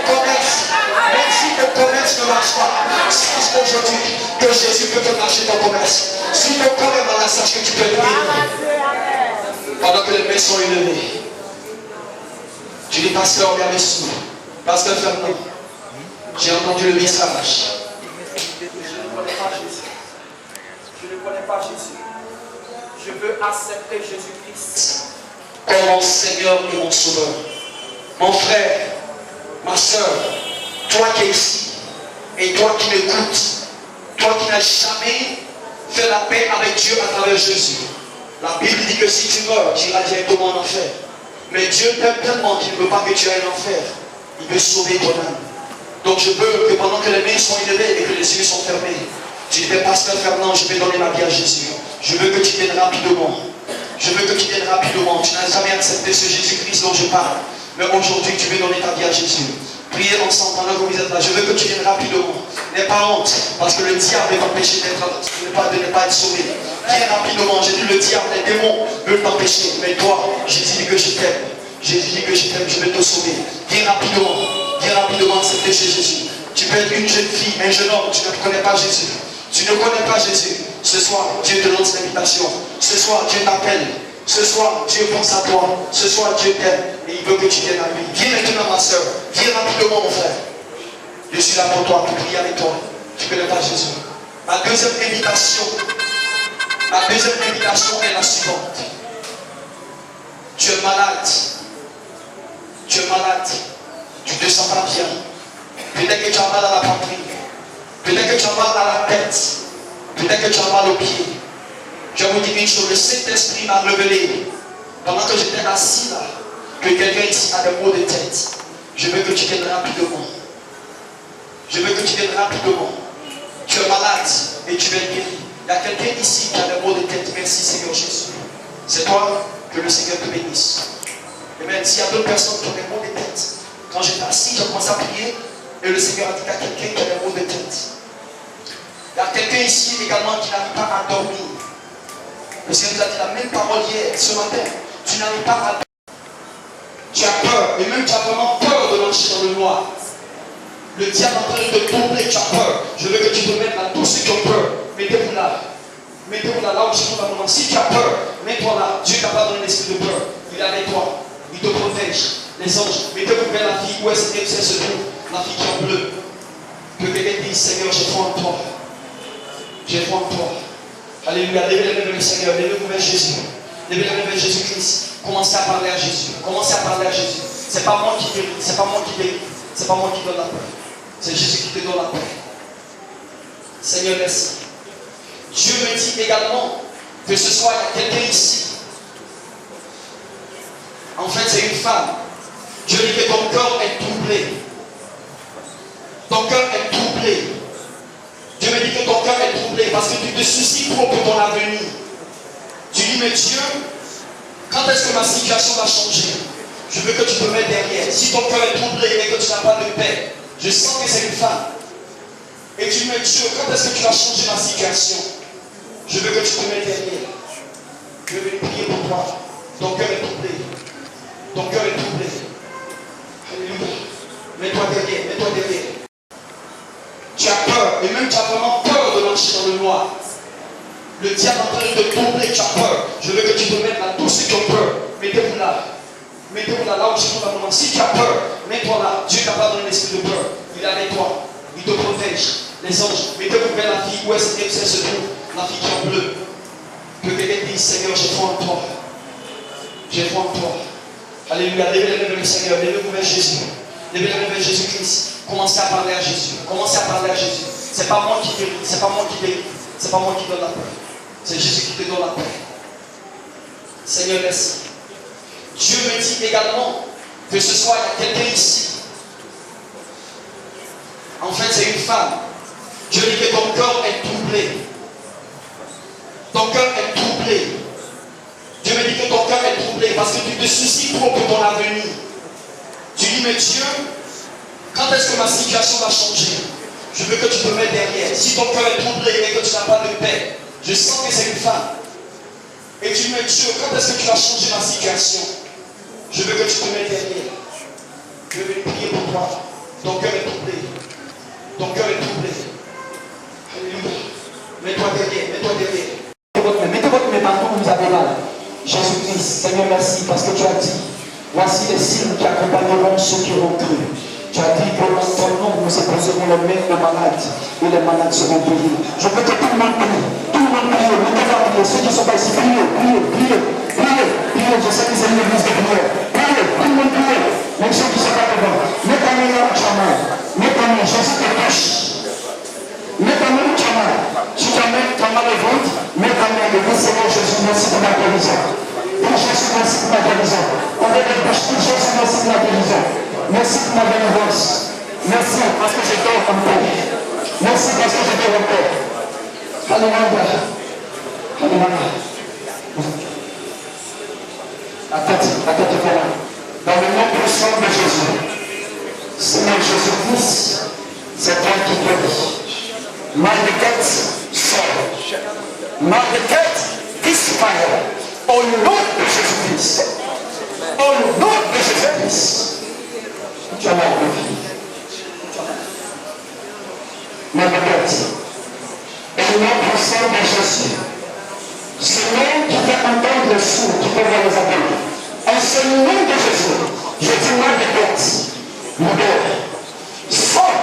commerce ne marche pas, sache aujourd'hui que Jésus peut te marcher ton commerce. Si ton commerce est dans la sache que tu peux le vivre. Pendant que les mains sont élevées, tu dis pasteur, regarde mes sous. Pasteur Fernand, j'ai entendu le message. Je ne connais pas Jésus. Je ne connais pas Jésus. Je veux accepter Jésus-Christ comme mon Seigneur et mon Sauveur. Mon frère, ma soeur, toi qui es ici, et toi qui m'écoutes, toi qui n'as jamais fait la paix avec Dieu à travers Jésus. La Bible dit que si tu meurs, tu iras directement en enfer. Mais Dieu t'aime tellement qu'il ne veut pas que tu ailles en enfer. Il veut sauver ton âme. Donc je veux que pendant que les mains sont élevées et que les yeux sont fermés, tu dis, pasteur Fernand, je vais donner ma vie à Jésus. Je veux que tu viennes rapidement. Je veux que tu viennes rapidement. Tu n'as jamais accepté ce Jésus-Christ dont je parle. Mais aujourd'hui, tu veux donner ta vie à Jésus. Priez ensemble pendant que vous êtes là. Je veux que tu viennes rapidement. N'aie pas honte, parce que le diable va t'empêcher de ne pas être sauvé. Viens rapidement. J'ai dit le diable, les démons veulent t'empêcher. Mais toi, Jésus dit que je t'aime. Jésus dit que je t'aime, je vais te sauver. Viens rapidement accepter chez Jésus. Tu peux être une jeune fille, un jeune homme, tu ne connais pas Jésus. Tu ne connais pas Jésus. Ce soir, Dieu te lance l'invitation. Ce soir, Dieu t'appelle. Ce soir, Dieu pense à toi. Ce soir, Dieu t'aime. Et il veut que tu viennes à lui. Viens maintenant, ma soeur. Viens rapidement, mon frère. Je suis là pour toi, pour prier avec toi. Tu ne connais pas Jésus. Ma deuxième invitation est la suivante. Tu es malade. Tu es malade. Tu ne te sens pas bien. Peut-être que tu as mal à la poitrine. Peut-être que tu as mal à la tête. Peut-être que tu as mal aux pieds. Je vous dis une chose, le Saint-Esprit m'a révélé, pendant que j'étais assis là, que quelqu'un ici a des maux de tête. Je veux que tu viennes rapidement. Je veux que tu viennes rapidement. Tu es malade et tu es guéri. Il y a quelqu'un ici qui a des maux de tête. Merci Seigneur Jésus. C'est toi que le Seigneur te bénisse. Et même s'il y a d'autres personnes qui ont des maux de tête, quand j'étais assis, j'ai commencé à prier et le Seigneur a dit qu'il y a quelqu'un qui a des maux de tête. Il y a quelqu'un ici également qui n'arrive pas à dormir. Le Seigneur nous a dit la même parole hier, ce matin. Tu n'arrives pas à dormir. Tu as peur, et même tu as vraiment peur de marcher dans le noir. Le diable est en train de te tourner, tu as peur. Je veux que tu te mettes là, tous ceux qui ont peur, mettez-vous là. Mettez-vous là, là où je suis dans le moment. Si tu as peur, mets-toi là. Dieu t'a pas donné l'esprit de peur. Il est avec toi. Il te protège. Les anges, mettez-vous vers la fille. Où est-ce qu'elle se trouve? La fille qui est en bleu. Que quelqu'un dise, Seigneur, j'ai foi en toi. J'ai foi en toi. Alléluia. Levez les mains vers le Seigneur. Levez-vous vers Jésus. Levez les mains vers Jésus-Christ. Commencez à parler à Jésus. Commencez à parler à Jésus. C'est pas moi qui guéris. C'est pas moi qui guéris. C'est pas moi qui donne la paix. C'est Jésus qui te donne la paix. Seigneur, merci. Dieu me dit également que ce soir, il y a quelqu'un ici. En fait, c'est une femme. Dieu dit que ton cœur est troublé. Ton cœur est troublé. Dieu me dit que ton cœur est troublé parce que tu te soucies trop pour ton avenir. Tu dis, mais Dieu, quand est-ce que ma situation va changer? Je veux que tu te mettes derrière. Si ton cœur est troublé et que tu n'as pas de paix, je sens que c'est une femme. Et tu dis, mais Dieu, quand est-ce que tu vas changer ma situation? Je veux que tu te mettes derrière. Je vais prier pour toi. Ton cœur est troublé. Ton cœur est troublé. Alléluia. Mets-toi derrière, mets-toi derrière. Tu as peur, et même tu as vraiment peur de marcher dans le noir. Le diable est en train de te troubler, tu as peur. Je veux que tu te mettes là, tous ceux qui ont peur, mettez-vous là. Mettez-vous là, là où je suis dans le moment. Si tu as peur, mets-toi là. Dieu t'a pas donné l'esprit de peur. Il est avec toi. Il te protège. Les anges, mettez-vous vers la fille. Où est-ce qu'elle se trouve? La fille qui est en bleu. Que quelqu'un dise, Seigneur, j'ai foi en toi. J'ai foi en toi. Alléluia. Levez les mains vers le Seigneur. Levez-vous vers Jésus. Levez les mains vers Jésus-Christ. Commencez à parler à Jésus. Commencez à parler à Jésus. C'est pas moi qui guéris. C'est pas moi qui guéris. C'est pas moi qui donne la paix. C'est Jésus qui te donne la paix. Seigneur, merci. Dieu me dit également que ce soir, il y a quelqu'un ici. En fait, c'est une femme. Dieu dit que ton cœur est troublé. Ton cœur est troublé. Dieu me dit que ton cœur est troublé parce que tu te soucies trop pour ton avenir. Tu dis, mais Dieu, quand est-ce que ma situation va changer? Je veux que tu te mettes derrière. Si ton cœur est troublé et que tu n'as pas de paix, je sens que c'est une femme. Et tu dis, mais Dieu, quand est-ce que tu vas changer ma situation? Je veux que tu te mettes derrière. Je vais prier pour toi. Ton cœur est troublé. Ton cœur est troublé. Alléluia. Mets-toi derrière. Mets-toi derrière. Mettez votre main partout où vous avez mal. Jésus-Christ, Seigneur, merci parce que tu as dit, voici les signes qui accompagneront ceux qui auront cru. Tu as dit que dans ton nom, nous imposerons les mains aux malades et les malades seront guéris. Je veux que tout le monde prie. Tout le monde prie. Mettez-vous prier. Ceux qui ne sont pas ici, priez, priez, priez, priez, priez. Je sais que c'est une église de prière. Priez, tout le monde priez. Même ceux qui ne sont pas devant. Mets ta main là où tu as mal. Mets ta main, Jésus te touche. Mets ta main où tu as mal. Si tu as mal au ventre, mets ta main et dis Seigneur Jésus, merci pour ma guérison. Dis Jésus, merci pour ma guérison. On va dire Jésus, merci pour ma guérison. Merci pour ma délivrance. Merci parce que je dors en paix. Merci parce que je dors en paix. Alléluia. Alléluia. La tête est là. Dans le nom puissant de Jésus. Seigneur Jésus-Christ, c'est toi qui guéris. Mal de tête sort. Mal de tête disparaît. Au nom de Jésus-Christ. Au nom de Jésus-Christ. Tu as la vie. Ma bébête, au nom puissant de Jésus, ce nom qui fait entendre le sourd, qui peut voir les aveugles, en ce nom de Jésus, je dis ma bébête, mon Père, sors,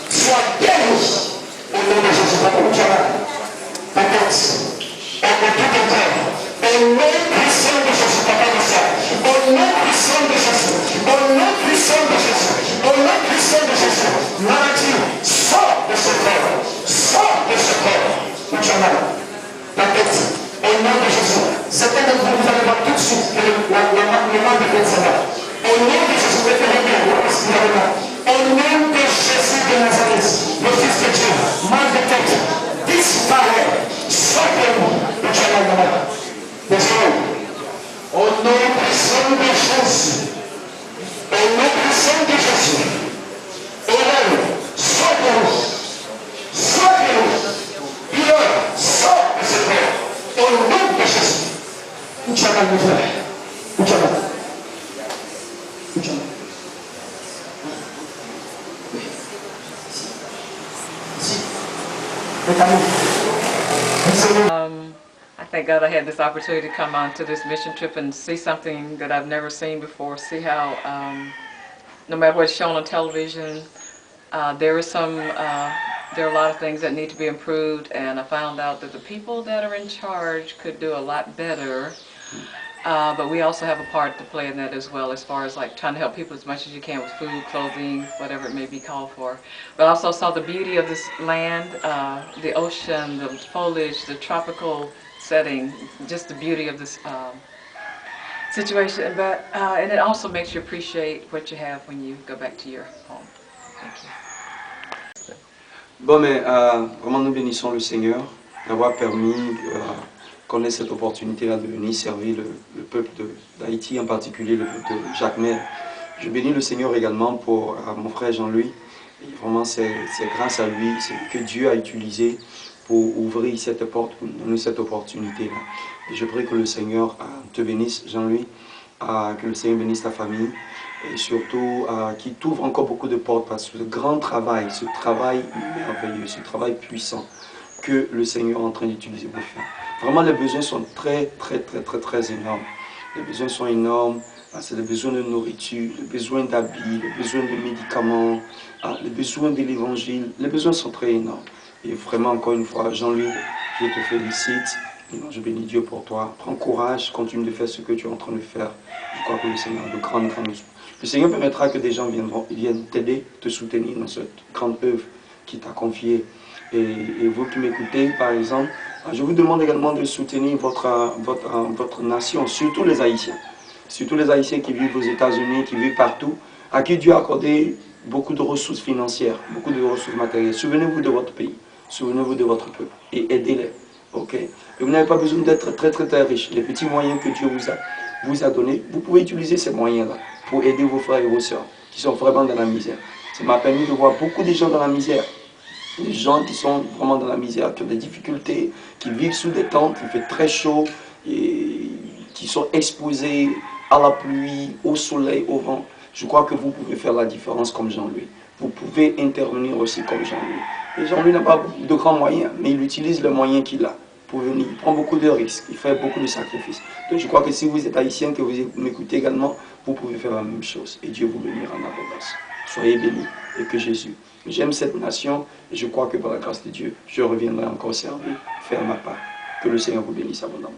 sois guéri, au nom de Jésus. Papa, où tu as la bébête, au tout ton cœur, au nom puissant de Jésus, papa de ça. Au nom puissant de Jésus, au nom puissant de Jésus, au nom puissant de Jésus, maladie, sors de ce corps, sors de ce corps. Où tu as mal, la tête, au nom de Jésus. Certains d'entre vous, vous allez voir tout de suite que le mal de tête s'en va. Au nom de Jésus, mettez-le bien, respirez-le. Au nom de Jésus de Nazareth, le Fils de Dieu, mal de tête, disparaît, sors de nous. Où tu as mal, maman. Désolé. Au nom puissant de Jésus, au nom puissant de Jésus, au nom, sors de nous, sors de nous, il sort de ce corps, au nom de Jésus. Où tu as mal, mon frère? Où tu as mal? Où tu as mal? Oui. Ici. Mets ta main. I thank God I had this opportunity to come on to this mission trip and see something that I've never seen before. See how, no matter what's shown on television, there are a lot of things that need to be improved, and I found out that the people that are in charge could do a lot better. But we also have a part to play in that as well, as far as like trying to help people as much as you can with food, clothing, whatever it may be called for. But I also saw the beauty of this land, the ocean, the foliage, the tropical setting, just the beauty of this situation, but and it also makes you appreciate what you have when you go back to your home. Thank you. Bon, mais vraiment nous bénissons le Seigneur d'avoir permis qu'on ait cette opportunité-là de venir servir le peuple d'Haïti, en particulier le peuple de Jacmel. Je bénis le Seigneur également pour mon frère Jean-Louis. Vraiment, c'est grâce à lui que Dieu a utilisé pour ouvrir cette porte, pour nous donner cette opportunité-là. Et je prie que le Seigneur te bénisse, Jean-Louis, que le Seigneur bénisse ta famille, et surtout qu'il t'ouvre encore beaucoup de portes, parce que ce grand travail, ce travail merveilleux, ce travail puissant que le Seigneur est en train d'utiliser pour faire. Vraiment, les besoins sont très énormes. Les besoins sont énormes. C'est les besoins de nourriture, les besoins d'habits, les besoins de médicaments, les besoins de l'évangile. Les besoins sont très énormes. Et vraiment, encore une fois, Jean-Louis, je te félicite. Je bénis Dieu pour toi. Prends courage, continue de faire ce que tu es en train de faire. Je crois que le Seigneur a de grandes choses. Le Seigneur permettra que des gens viennent t'aider, te soutenir dans cette grande œuvre qu'il t'a confiée. Et vous qui m'écoutez, par exemple, je vous demande également de soutenir votre nation, surtout les Haïtiens. Surtout les Haïtiens qui vivent aux États-Unis, qui vivent partout, à qui Dieu a accordé beaucoup de ressources financières, beaucoup de ressources matérielles. Souvenez-vous de votre pays, souvenez-vous de votre peuple et aidez-les. Okay? Et vous n'avez pas besoin d'être très riche. Les petits moyens que Dieu vous a donnés, vous pouvez utiliser ces moyens-là pour aider vos frères et vos sœurs qui sont vraiment dans la misère. Ça m'a permis de voir beaucoup de gens dans la misère. Des gens qui sont vraiment dans la misère, qui ont des difficultés, qui vivent sous des tentes, il fait très chaud, et qui sont exposés à la pluie, au soleil, au vent. Je crois que vous pouvez faire la différence comme Jean-Louis. Vous pouvez intervenir aussi comme Jean-Louis. Et Jean-Louis n'a pas de grands moyens, mais il utilise les moyens qu'il a pour venir. Il prend beaucoup de risques, il fait beaucoup de sacrifices. Donc je crois que si vous êtes haïtien, que vous m'écoutez également, vous pouvez faire la même chose. Et Dieu vous bénira en abondance. Soyez bénis et que Jésus. J'aime cette nation et je crois que par la grâce de Dieu, je reviendrai encore servir, faire ma part. Que le Seigneur vous bénisse abondamment.